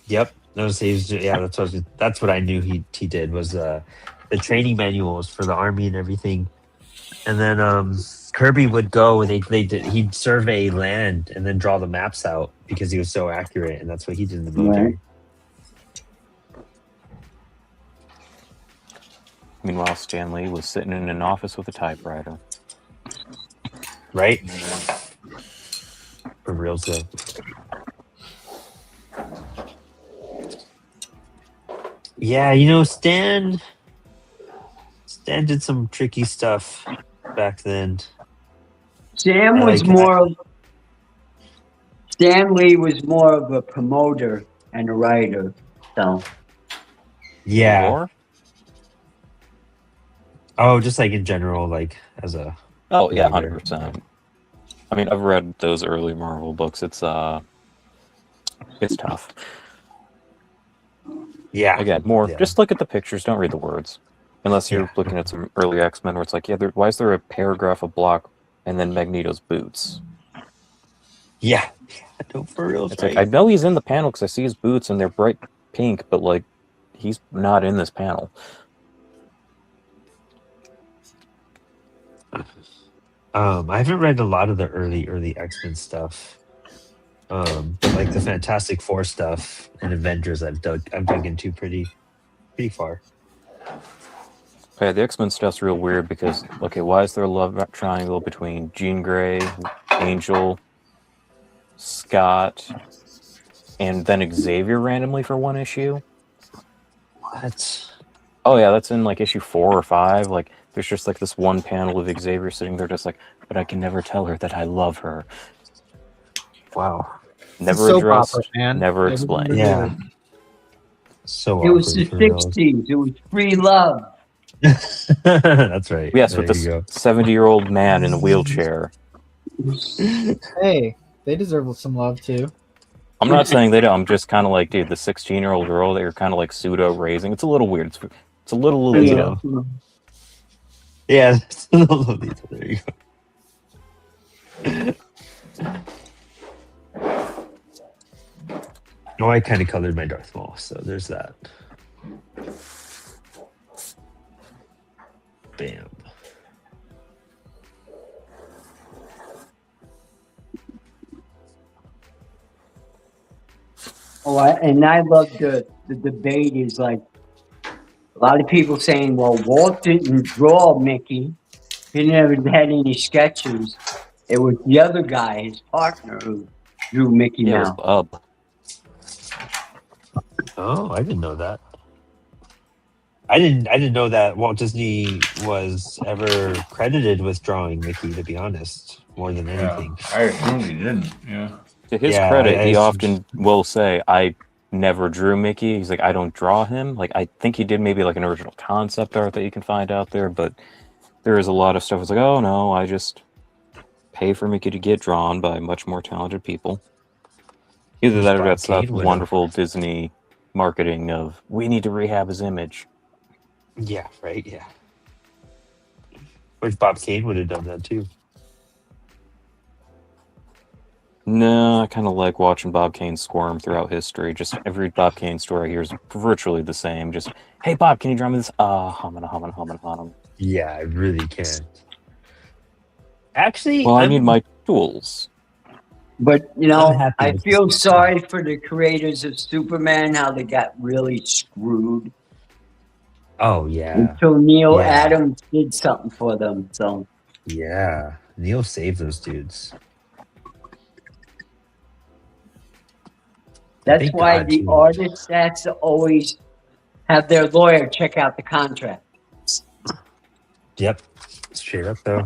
Yep. That's what I knew he did was the training manuals for the army and everything. And then Kirby would go and he'd survey land and then draw the maps out because he was so accurate, and that's what he did in the military. Right. Meanwhile, Stan Lee was sitting in an office with a typewriter. Right? For real, so. Yeah, Stan did some tricky stuff back then. Stan Lee was more of a promoter and a writer, so. Yeah. More? Oh, just like in general, like as a. Oh yeah, 100%. I mean, I've read those early Marvel books. It's tough. Yeah. Again, just look at the pictures. Don't read the words, unless you're looking at some early X-Men where it's like, why is there a paragraph of block and then Magneto's boots. Yeah. No, for real. It's like, I know he's in the panel because I see his boots and they're bright pink, but like, he's not in this panel. I haven't read a lot of the early X-Men stuff. Like the Fantastic Four stuff and Avengers I've dug into pretty far. Yeah, the X-Men stuff's real weird because, okay, why is there a love triangle between Jean Grey, Angel, Scott, and then Xavier randomly for one issue? What? Oh yeah, that's in like issue 4 or 5. Like, there's just like this one panel of Xavier sitting there just like, but I can never tell her that I love her. Wow. It's a Never soap addressed, opera, man. never Everything explained. to do. Yeah. So It was the awkward for real. 60s. It was free love. That's right. Yes, There with this you go. 70-year-old man in a wheelchair. Hey, they deserve some love too. I'm not saying they don't. I'm just kind of like, dude, the 16-year-old girl that you're kind of like pseudo raising. It's a little weird. It's a little Lolita. Yeah. That's a little Lolita. There you go. No, I kind of colored my Darth Maul, so there's that. Bam. And I love the debate is like a lot of people saying, well, Walt didn't draw Mickey. He never had any sketches. It was the other guy, his partner, who drew Mickey Yeah, it was Mouse. Bub. Oh, I didn't know that. I didn't know that Walt Disney was ever credited with drawing Mickey, to be honest, more than anything. I assumed he didn't. Yeah. To his Yeah, credit, I he assumed- often will say, I never drew Mickey. He's like, I don't draw him. Like, I think he did maybe like an original concept art that you can find out there, but there is a lot of stuff. It's like, oh no, I just pay for Mickey to get drawn by much more talented people. Either that or Bob that's that Kane would've- wonderful Disney marketing of, we need to rehab his image. Yeah, right, yeah. Which Bob Kane would have done that too. No, I kind of like watching Bob Kane squirm throughout history. Just every Bob Kane story I hear is virtually the same. Just, hey Bob, can you draw me this? Hum. Yeah, I really can. Actually, Well, I I'm- need my tools. But, you I'm know, happy I with feel this. sorry for the creators of Superman, how they got really screwed Oh yeah, until Neil Yeah. Adams did something for them. So, yeah. Neil saved those dudes. that's Thank why God, the too. artists has to always have their lawyer check out the contract. Yep, straight up though.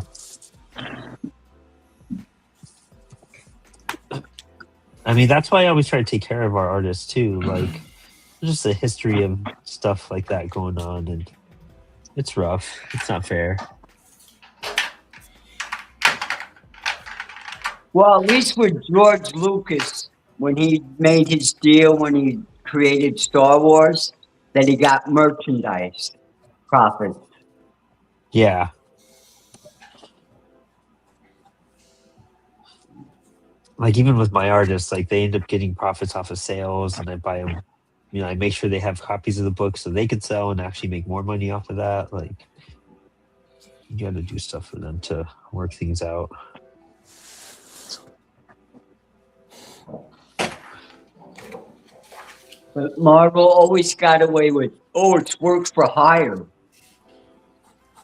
I mean, that's why I always try to take care of our artists too. Like, there's just a history of stuff like that going on, and it's rough. It's not fair. Well, at least with George Lucas, when he made his deal, when he created Star Wars, that he got merchandise profit. Yeah. Like even with my artists, like they end up getting profits off of sales, and I buy them. You know, I make sure they have copies of the book so they could sell and actually make more money off of that. Like, you got to do stuff for them to work things out. But Marvel always got away with, oh, it's work for hire.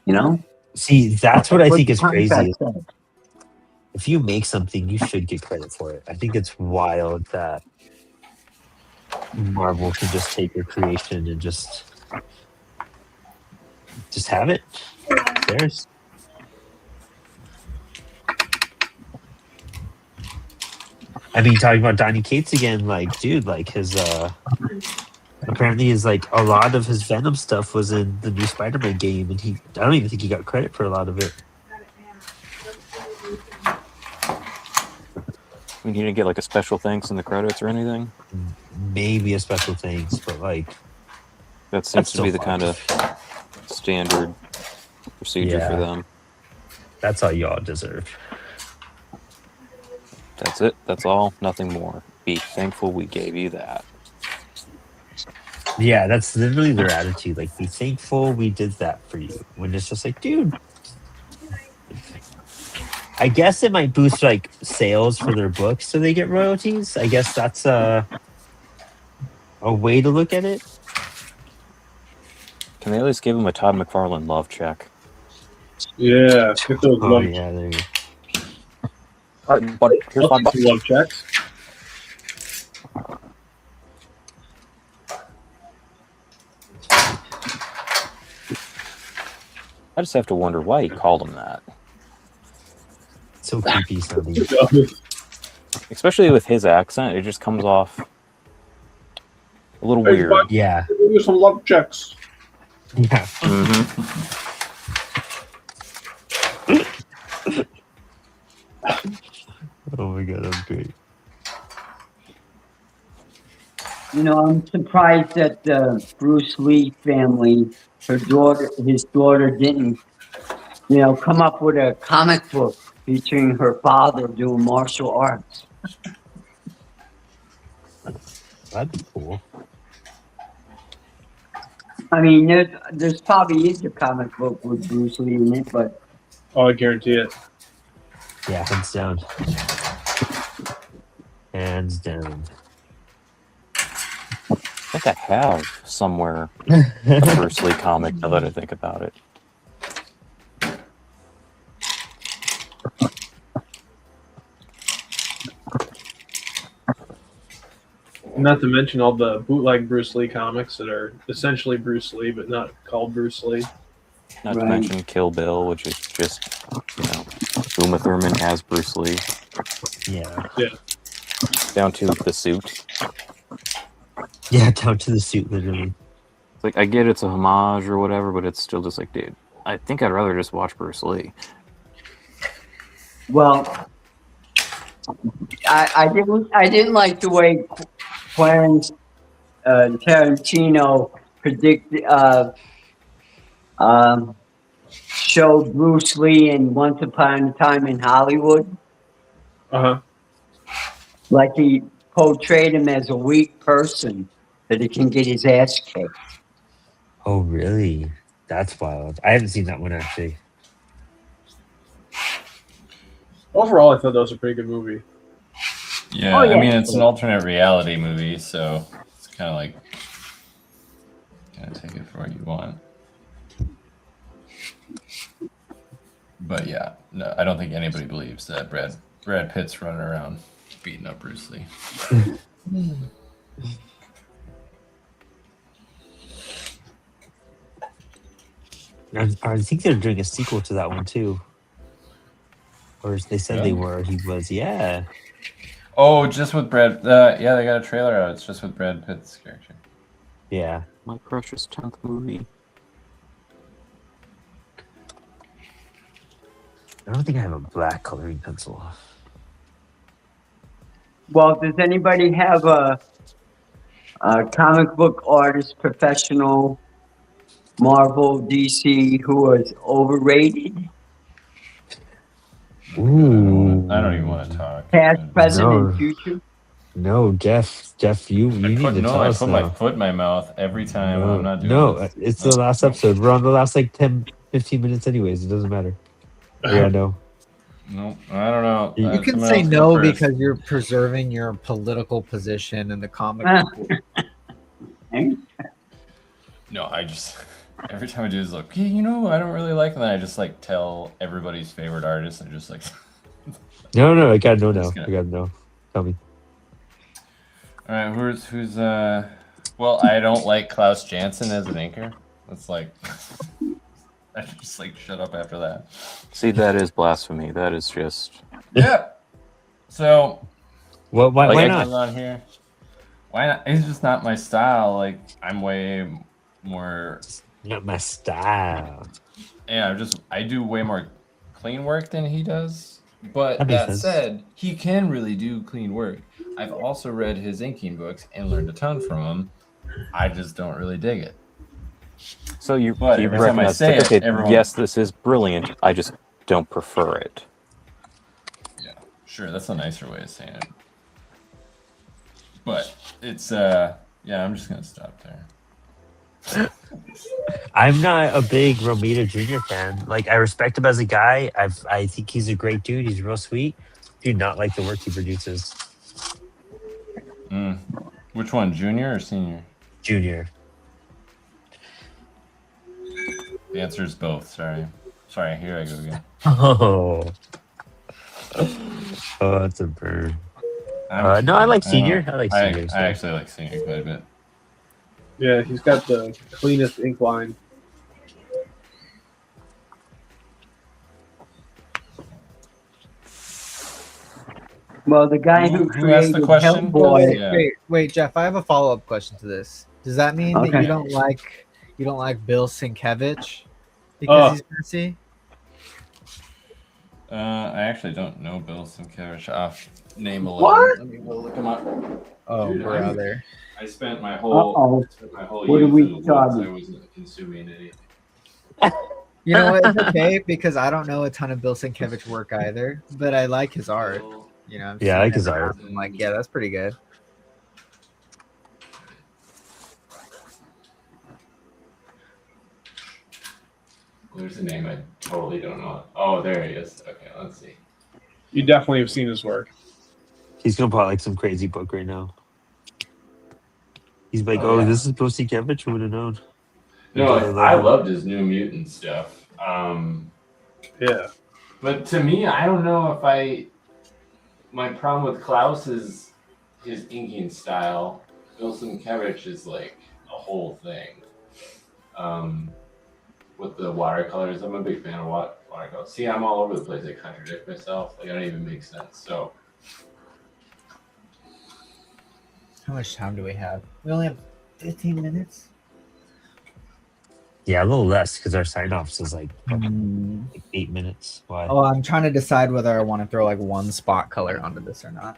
You know? See, that's what I think the is crazy. contract said. If you make something, you should get credit for it. I think it's wild that Marvel can just take your creation and just have it. It's theirs. I mean, talking about Donny Cates again, like, dude, like his apparently his like a lot of his Venom stuff was in the new Spider-Man game, and I don't even think he got credit for a lot of it. We need to get like a special thanks in the credits or anything. Maybe a special thanks, but like That seems That's to be so the kind of standard procedure for Yeah. them. That's all y'all deserve. That's it. That's all. Nothing more. Be thankful we gave you that. Yeah, that's literally their attitude. Like, be thankful we did that for you. When it's just like, dude, I guess it might boost like sales for their books so they get royalties. I guess that's a way to look at it. Can they at least give him a Todd McFarlane love check? Yeah, get those Oh love, yeah, there you go. All right, buddy. Here's I'll $5. take the love checks. I just have to wonder why he called him that. So creepy sounding. Especially with his accent, it just comes off a little Hey, weird. bud. Yeah. Give you some love checks. Yeah. Oh my god, that's great. You know, I'm surprised that the Bruce Lee family, his daughter didn't, come up with a comic book featuring her father doing martial arts. That'd be cool. I mean, there's probably is a comic book with Bruce Lee in it, but Oh, I guarantee it. Yeah, hands down. Hands down. I think I have somewhere a Bruce Lee comic now that I think about it. Not to mention all the bootleg Bruce Lee comics that are essentially Bruce Lee, but not called Bruce Lee. Not to Right. mention Kill Bill, which is just, Uma Thurman as Bruce Lee, Yeah. down to the suit. Yeah, down to the suit, literally. It's like, I get it's a homage or whatever, but it's still just like, dude, I think I'd rather just watch Bruce Lee. well, I didn't like the way Quentin Tarantino showed Bruce Lee in Once Upon a Time in Hollywood. Uh huh. Like he portrayed him as a weak person that he can get his ass kicked. Oh, really? That's wild. I haven't seen that one actually. Overall, I thought that was a pretty good movie. Yeah, Oh, yeah. I mean, it's an alternate reality movie, so it's kind of like, kind of take it for what you want. But yeah, no, I don't think anybody believes that Brad Pitt's running around beating up Bruce Lee. I think they're doing a sequel to that one too. Or they said they Really? were. He was. Yeah. Oh, just with Brad. Yeah, they got a trailer out. It's just with Brad Pitt's character. Yeah. My precious 10th movie. I don't think I have a black coloring pencil. Well, does anybody have a comic book artist, professional, Marvel, DC, who is overrated? Ooh. I don't even want to talk. Past, present, No. and future? No, Jeff, you need to tell I us put now. my foot in my mouth every time. No, I'm not doing no, this. it's the last episode. We're on the last like 10, 15 minutes anyways. It doesn't matter. Yeah, no. No, I don't know. You can Someone say else go no first. because you're preserving your political position in the comic Ah. book. No, I just every time I do this, look, I don't really like them. I just like tell everybody's favorite artist and just like. No, I gotta know now. Just gonna- I gotta know. Tell me. All right, who's Well, I don't like Klaus Janson as an inker. That's like. I just like shut up after that. See, that is blasphemy. That is just... Yeah. So. Well, why Like, not? on here. Why not? It's just not my style. Like I'm way more. Not my style. Yeah, I do way more clean work than he does. But That makes that sense. said, he can really do clean work. I've also read his inking books and learned a ton from him. I just don't really dig it. So you But every time I recognize, say like, it, okay, everyone- yes, this is brilliant. I just don't prefer it. Yeah, sure. That's a nicer way of saying it. But it's yeah. I'm just gonna stop there. I'm not a big Romita Jr. fan. Like, I respect him as a guy. I think he's a great dude. He's real sweet. Do not like the work he produces. Which one, junior or senior? Junior. The answer is both. Sorry, here I go again. Oh, that's a bird. No, I like senior. I like senior. I actually like senior quite a bit. Yeah, he's got the cleanest ink line. Well, the guy who asked created the question? Hellboy. Yeah. Wait, Jeff. I have a follow-up question to this. Does that mean that Okay. you don't like Bill Sienkiewicz because he's messy? I actually don't know Bill Sienkiewicz off name alone. What? Let me go look him up. Oh, Dude, brother. I spent my whole What are youth we in the woods. talking? I wasn't consuming anything. You know what? It's okay because I don't know a ton of Bill Sienkiewicz work either, but I like his art. You know, I've Yeah, I seen like his it. art. I'm like, yeah, that's pretty good. There's a name I totally don't know. Oh, there he is. Okay, let's see. You definitely have seen his work. He's gonna put like some crazy book right now. He's like, Oh, oh, yeah. this is Bill Sienkiewicz. Who would have known? No, I loved his New Mutant stuff. Yeah. But to me, I don't know if my problem with Klaus is his inking style. Bill Sienkiewicz is like a whole thing. With the watercolors, I'm a big fan of watercolors. See, I'm all over the place. I contradict myself. Like, I don't even make sense. So, How much time do we have? We only have 15 minutes. Yeah, a little less because our sign offs is like 8 minutes. Why? Oh, I'm trying to decide whether I want to throw like one spot color onto this or not.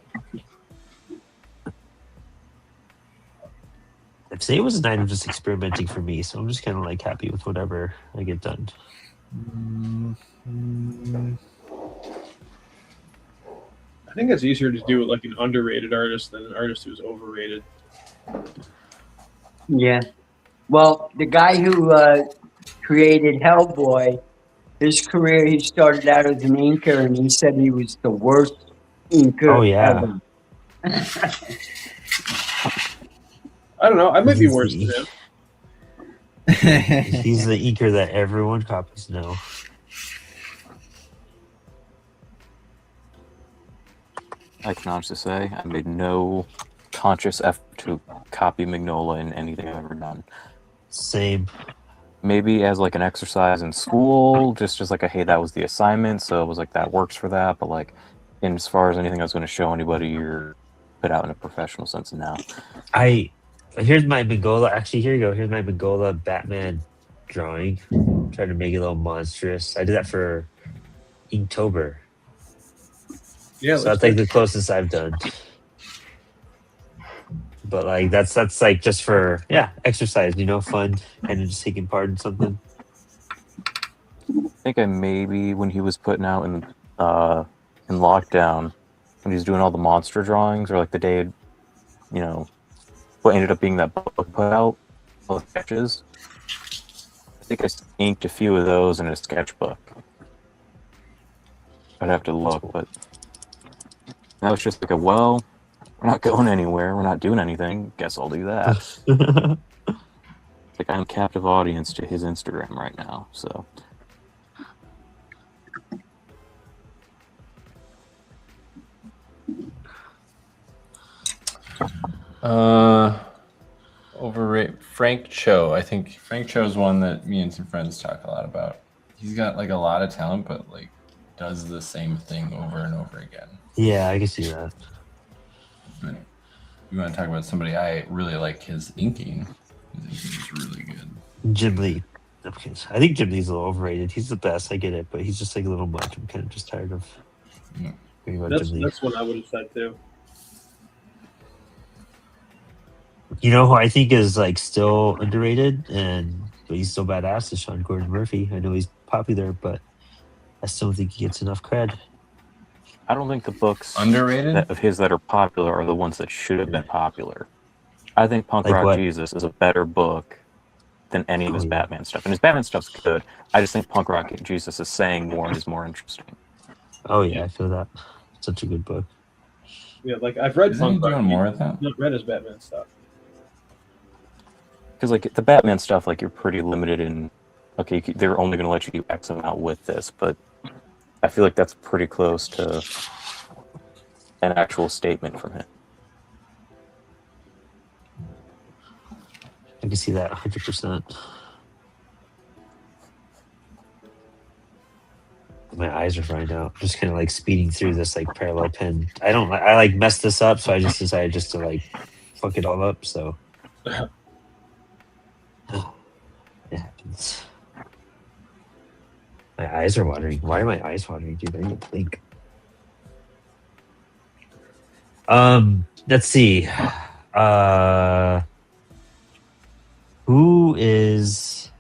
Today was a night of just experimenting for me, so I'm just kind of like happy with whatever I get done. I think it's easier to do it like an underrated artist than an artist who's overrated. Yeah. Well, the guy who created Hellboy, his career, he started out as an inker, and he said he was the worst inker Oh, yeah. ever. I don't know. I might be worse than him. He's the inker that everyone copies now. I can honestly say I made no conscious effort to copy Mignola in anything I've ever done. Same. Maybe as like an exercise in school, just like hey, that was the assignment, so it was like that works for that. But like, in as far as anything I was going to show anybody or put out in a professional sense, now. Here's my Mignola. Actually, here you go. Here's my Mignola Batman drawing. Trying to make it a little monstrous. I did that for Inktober. Yeah, So that's like the closest I've done. But like that's like just for exercise, fun and just taking part in something. I think I maybe when he was putting out in lockdown, when he was doing all the monster drawings, or like the day, what ended up being that book put out, all the sketches. I think I inked a few of those in a sketchbook. I'd have to look, but that was just like we're not going anywhere, we're not doing anything, guess I'll do that. Like I'm a captive audience to his Instagram right now, so. Overrate Frank Cho. I think Frank Cho is one that me and some friends talk a lot about. He's got like a lot of talent, but like does the same thing over and over again. Yeah, I can see that. But you want to talk about somebody I really like his inking. His inking is really good. Jim Lee. Okay. I think Jim Lee's a little overrated. He's the best, I get it, but he's just like a little much. I'm kind of just tired of hearing about Jim Lee. That's what I would have said too. You know who I think is like still underrated but he's still badass is Sean Gordon Murphy. I know he's popular, but I still don't think he gets enough cred. I don't think the books Underrated? of his that are popular are the ones that should have been popular. I think Punk Like Rock what? Jesus is a better book than any of his Oh, yeah. Batman stuff. And his Batman stuff's good. I just think Punk Rock Jesus is saying more and is more interesting. Oh yeah, I feel that. Such a good book. Yeah, like I've read Isn't he Punk Rock. doing more with that? I've not read his Batman stuff. Because like the Batman stuff, like you're pretty limited in. Okay, they're only going to let you do X amount with this, but I feel like that's pretty close to an actual statement from him. I can see that 100%. My eyes are frying out. Just kind of like speeding through this like parallel pen. I like messed this up, so I just decided just to like fuck it all up. So it happens. My eyes are watering. Why are my eyes watering, dude? I need to blink. Let's see. Who is?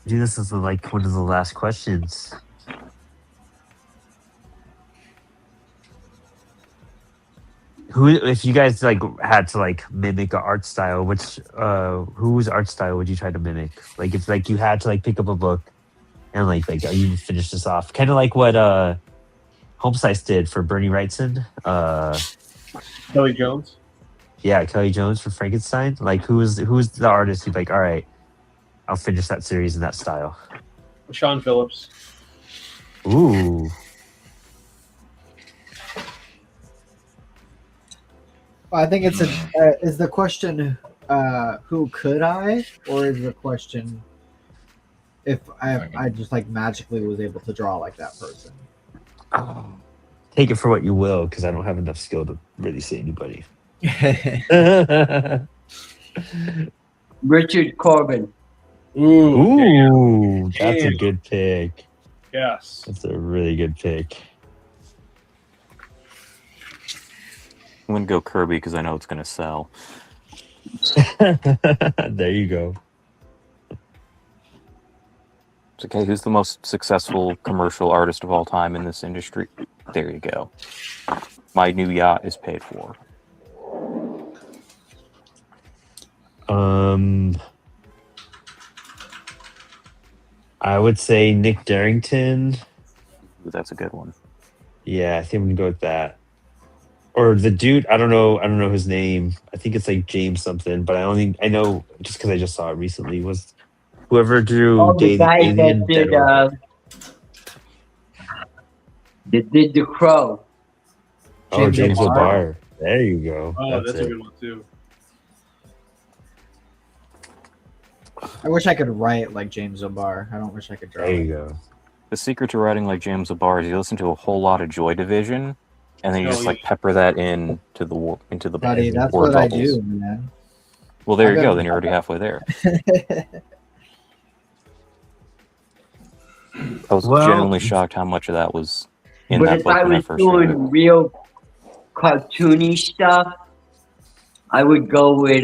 Dude, this is like one of the last questions. Who, if you guys like had to like mimic an art style, whose art style would you try to mimic? Like if like you had to like pick up a book and like you finish this off, kind of like what Homesize did for Bernie Wrightson. Kelly Jones. Yeah, Kelly Jones for Frankenstein. Like who's the artist who's like, all right, I'll finish that series in that style. Sean Phillips. Ooh. I think it's is the question who could I, or is the question if I just like magically was able to draw like that person? Take it for what you will, because I don't have enough skill to really see anybody. Richard Corbin. Ooh, that's a Damn. good pick. Yes. That's a really good pick. I'm going to go Kirby because I know it's going to sell. There you go. It's okay, who's the most successful commercial artist of all time in this industry? There you go. My new yacht is paid for. I would say Nick Darrington. Ooh, that's a good one. Yeah, I think I'm gonna go with that. Or the dude, I don't know his name. I think it's like James something, but I know just because I just saw it recently, was whoever drew Oh, the guy Alien that did Dead the Crow. Oh, James Labar. Labar. There you go. Oh, that's a it. good one too. I wish I could write like James O'Barr. I don't wish I could draw. There you go. The secret to writing like James Labar is you listen to a whole lot of Joy Division, and then you Oh, just like yeah. pepper that into the Buddy, that's word what I bubbles. do, man. Well, there I you go. gotta- Then you're already halfway there. I was Well- genuinely shocked how much of that was in But that if book I when I was first read it. doing real cartoony stuff, I would go with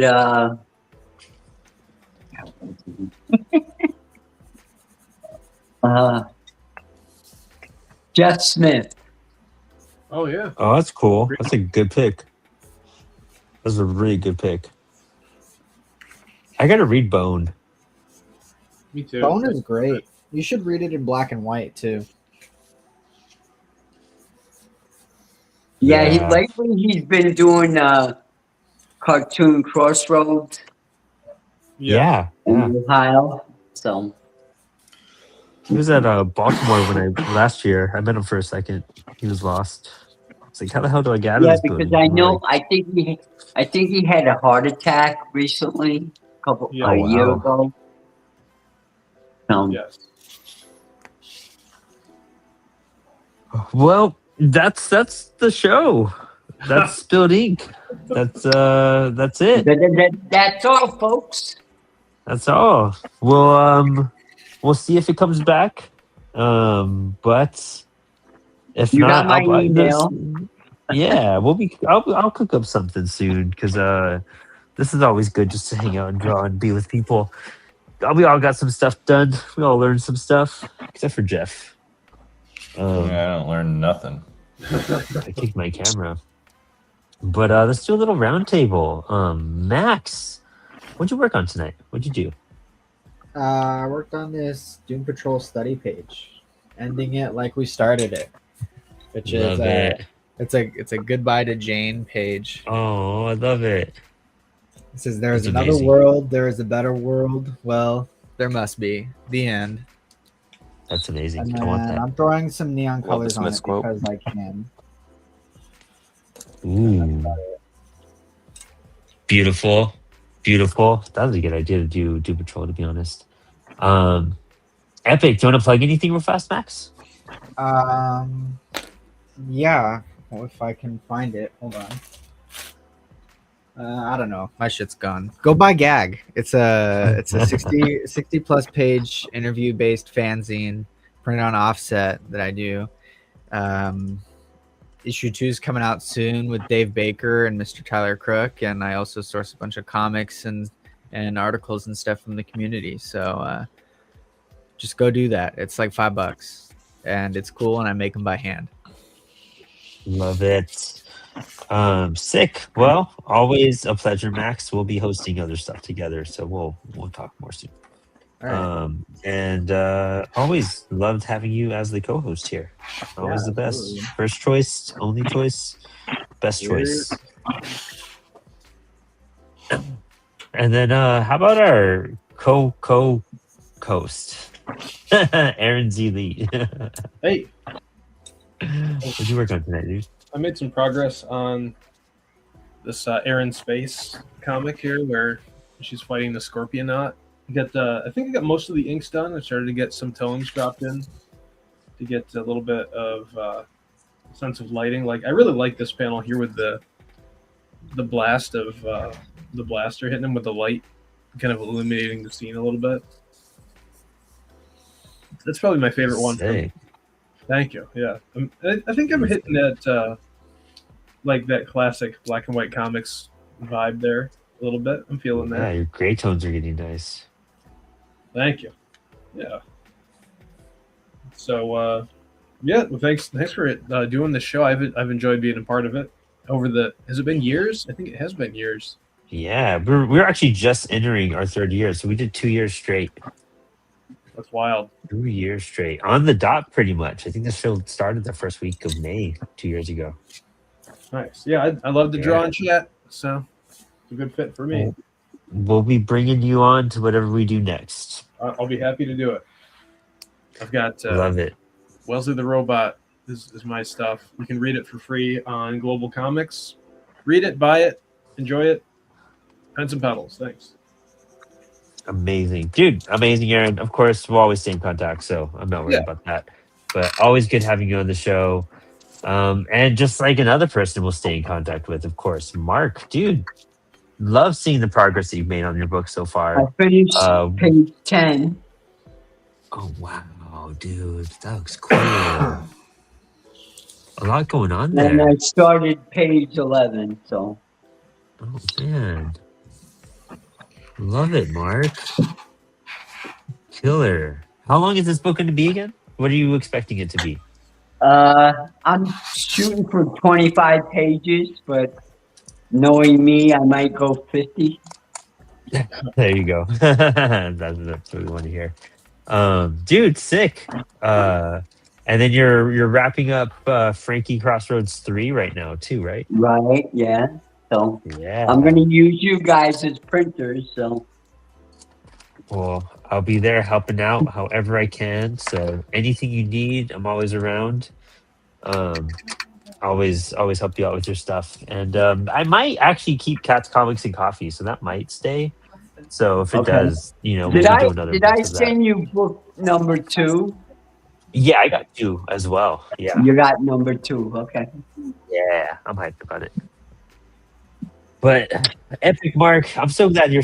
Jeff Smith. Oh yeah. Oh, that's cool. That's a good pick. That's a really good pick. I gotta read Bone. Me too. Bone is great. You should read it in black and white too. Yeah, Yeah. lately he's been doing cartoon Crossroads Yeah. in Ohio. So He was at Baltimore last year. I met him for a second. He was lost. It's like, how the hell do I get out of yeah, this because building? I I'm know like, I think he had a heart attack recently, Yeah. a Oh, year wow. ago. Yes. well, that's the show. That's Spilled Ink. That's it. That's all, folks. That's all. We'll see if it comes back. But if You not, got my I'll buy this. email. Yeah, I'll cook up something soon because this is always good just to hang out and draw and be with people. We all got some stuff done. We all learned some stuff, except for Jeff. Yeah, I don't learn nothing. I kicked my camera. But let's do a little round table. Max, what'd you work on tonight? What'd you do? I worked on this Doom Patrol study page, ending it like we started it, which Love is it. it's a goodbye to Jane page. Oh, I love it. It says there is That's another amazing. world, there is a better world. Well, there must be. The end. That's amazing. And I want then that. I'm throwing some neon Love the colors on Smith's it quote. because I can. Ooh. Beautiful. Beautiful. That was a good idea to do patrol, to be honest. Epic, do you want to plug anything real fast, Max? Yeah. Well, if I can find it, hold on. I don't know. My shit's gone. Go buy Gag. It's a 60 plus page interview based fanzine printed on offset that I do. Issue 2 is coming out soon with Dave Baker and Mr. Tyler Crook, and I also source a bunch of comics and articles and stuff from the community. So just go do that. It's like $5, and it's cool, and I make them by hand. Love it. Sick. Well, always a pleasure, Max. We'll be hosting other stuff together, so we'll talk more soon. All right. And always loved having you as the co-host here. Always the best. Absolutely. First choice, only choice, best choice. And then how about our co-host, Aaron Z. Lee? Hey, What'd you work on tonight, dude? I made some progress on this Aaron Space comic here, where she's fighting the Scorpionaut. I think I got most of the inks done. I started to get some tones dropped in to get a little bit of sense of lighting. Like I really like this panel here with the blast of the blaster hitting him with the light, kind of illuminating the scene a little bit. That's probably my favorite one. Thank you. Yeah, I think I'm hitting that like that classic black and white comics vibe there a little bit. I'm feeling Yeah, that. your gray tones are getting nice. Thank you. Yeah. So yeah, well, thanks for doing the show. I've enjoyed being a part of it. Has it been years? I think it has been years. Yeah, we're actually just entering our third year, so we did 2 years straight. That's wild. 2 years straight on the dot, pretty much. I think this show started the first week of May 2 years ago. Nice. Yeah, I love to draw and chat, so it's a good fit for me. We'll be bringing you on to whatever we do next. I'll be happy to do it. I've got Love it. Wellesley the Robot is my stuff. You can read it for free on GlobalComix. Read it, buy it, enjoy it. Pens and pedals. Thanks. Amazing. Dude, amazing, Aaron. Of course, we'll always stay in contact, so I'm not worried about that. But always good having you on the show. And just like another person we'll stay in contact with, of course, Mark. Dude, love seeing the progress that you've made on your book so far. I finished page 10. Oh, wow, dude. That looks cool. A lot going on there. And I started page 11, so. Oh, man. Love it, Mark. Killer. How long is this book going to be again? What are you expecting it to be? I'm shooting for 25 pages, but knowing me, I might go 50. There you go. That's what we want to hear. Dude, sick. And then you're wrapping up Frankie Crossroads 3 right now too, right? Right, yeah. So yeah. I'm going to use you guys as printers, so. Well, I'll be there helping out however I can. So anything you need, I'm always around. Always help you out with your stuff. And I might actually keep Cat's Comics and Coffee, so that might stay. So if it does, we'll do another. Did I send you book number 2? Yeah, I got 2 as well. Yeah. You got number 2, okay. Yeah, I'm hyped about it. But Epic, Mark, I'm so glad you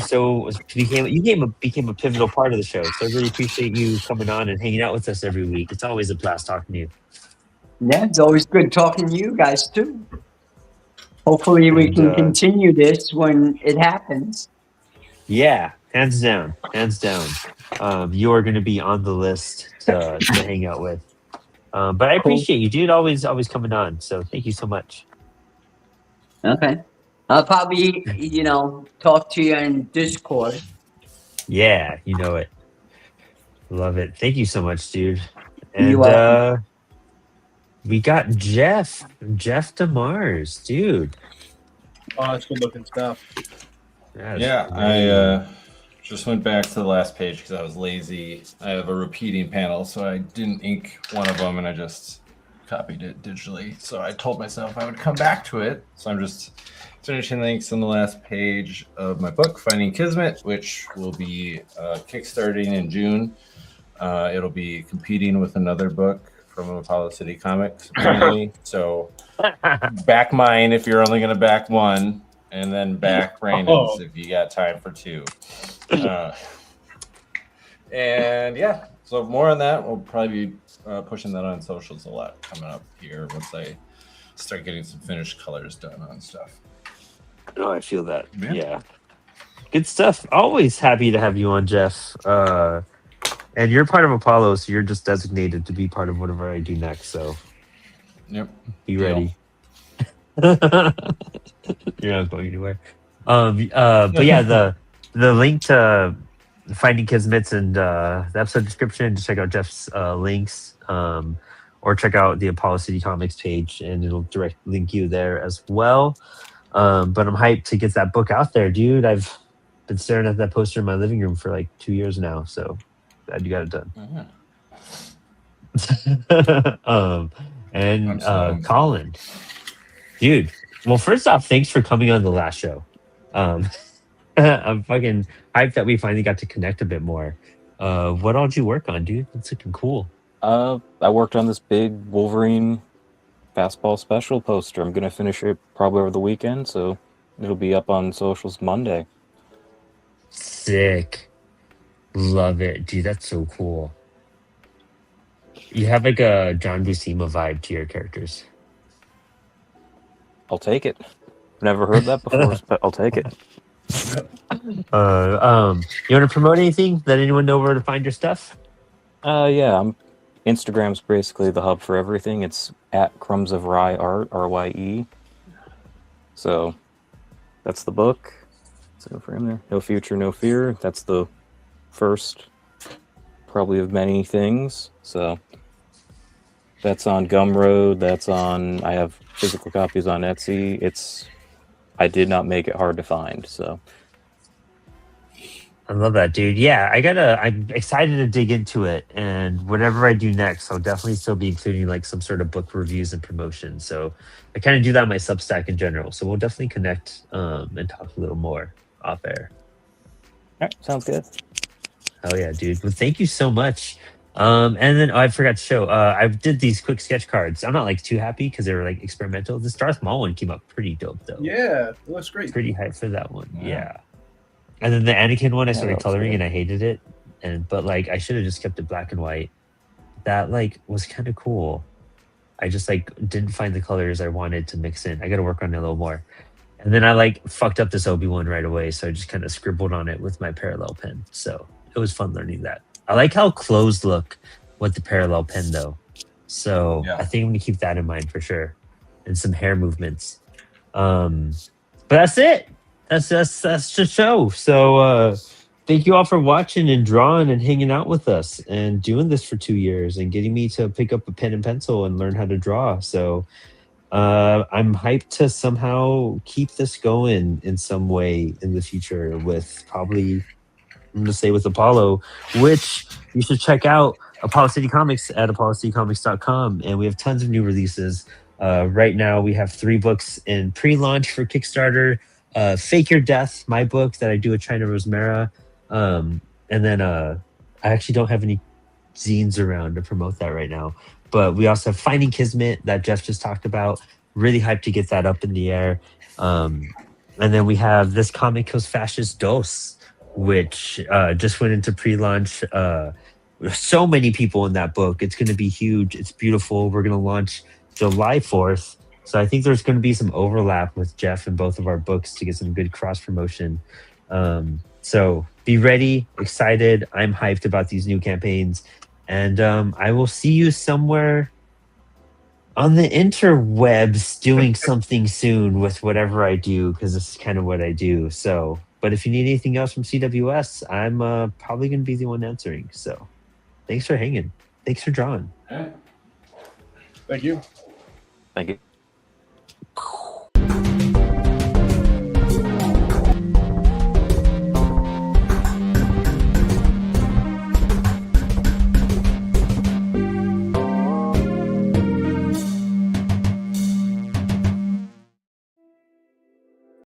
became a pivotal part of the show. So I really appreciate you coming on and hanging out with us every week. It's always a blast talking to you. Yeah, it's always good talking to you guys too. Hopefully we can continue this when it happens. Yeah, hands down. You are going to be on the list to hang out with. But I appreciate you, dude. Always coming on. So thank you so much. Okay. I'll probably, talk to you in Discord. Yeah, you know it. Love it. Thank you so much, dude. You're And welcome. we got Jeff DeMars, dude. Oh, that's good looking stuff. That's Yeah, great. I just went back to the last page because I was lazy. I have a repeating panel, so I didn't ink one of them, and I just copied it digitally. So I told myself I would come back to it. So I'm just finishing the inks on the last page of my book, Finding Kismet, which will be kickstarting in June. It'll be competing with another book from Apollo City Comics, apparently. So back mine if you're only going to back one, and then back Brandon's if you got time for two. And yeah, so more on that. We'll probably be pushing that on socials a lot coming up here once I start getting some finished colors done on stuff. Oh, I feel that. Yeah. Yeah. Good stuff. Always happy to have you on, Jeff. And you're part of Apollo, so you're just designated to be part of whatever I do next. So Yep. be Deal. ready. You're not going anywhere. But yeah, the link to Finding Kismets and the episode description, just check out Jeff's links, or check out the Apollo City Comics page, and it'll direct link you there as well. But I'm hyped to get that book out there, dude. I've been staring at that poster in my living room for like 2 years now, so glad you got it done. And I'm Colin, dude. Well, first off, thanks for coming on the last show. I'm fucking hyped that we finally got to connect a bit more. What all did you work on, dude? That's looking cool. I worked on this big Wolverine fastball special poster. I'm gonna finish it probably over the weekend, so it'll be up on socials Monday. Sick. Love it, dude. That's so cool. You have like a John Buscema vibe to your characters. I'll take it. Never heard that before, but I'll take it. You want to promote anything? Let anyone know where to find your stuff? Yeah, Instagram's basically the hub for everything. It's at Crumbs of Rye Art, RYE. So that's the book. So for him there, No Future, No Fear. That's the first, probably of many things. So that's on Gumroad. I have physical copies on Etsy. I did not make it hard to find. So I love that, dude. Yeah, I'm excited to dig into it, and whatever I do next, I'll definitely still be including like some sort of book reviews and promotion. So I kind of do that on my Substack in general. So we'll definitely connect and talk a little more off air. all right, sounds good. Oh yeah, dude. Well, thank you so much. And then I forgot to show. I did these quick sketch cards. I'm not like too happy because they were like experimental. This Darth Maul one came up pretty dope though. Yeah, it looks great. Pretty hyped for that one. Wow. Yeah. And then the Anakin one, I started that's coloring good. and I hated it. But like I should have just kept it black and white. That like was kind of cool. I just like didn't find the colors I wanted to mix in. I got to work on it a little more. And then I like fucked up this Obi-Wan right away, so I just kind of scribbled on it with my parallel pen. So it was fun learning that. I like how closed look with the parallel pen though. So Yeah. I think I'm gonna keep that in mind for sure. And some hair movements. But that's it. That's the show. So thank you all for watching and drawing and hanging out with us and doing this for 2 years and getting me to pick up a pen and pencil and learn how to draw. So I'm hyped to somehow keep this going in some way in the future with probably, I'm going to say with Apollo, which you should check out Apollo City Comics at apollocitycomics.com. And we have tons of new releases. Right now we have 3 books in pre-launch for Kickstarter. Fake Your Death, my book that I do with China Rosemara. And then I actually don't have any zines around to promote that right now. But we also have Finding Kismet that Jeff just talked about. Really hyped to get that up in the air. And then we have This Comic Kills Fascist Dos, which just went into pre-launch. So many people in that book. It's going to be huge. It's beautiful. We're going to launch July 4th. So I think there's going to be some overlap with Jeff in both of our books to get some good cross promotion. So be ready, excited. I'm hyped about these new campaigns. And I will see you somewhere on the interwebs doing something soon with whatever I do, because this is kind of what I do. So, but if you need anything else from CWS, I'm probably going to be the one answering. So, thanks for hanging. Thanks for drawing. Thank you. Thank you.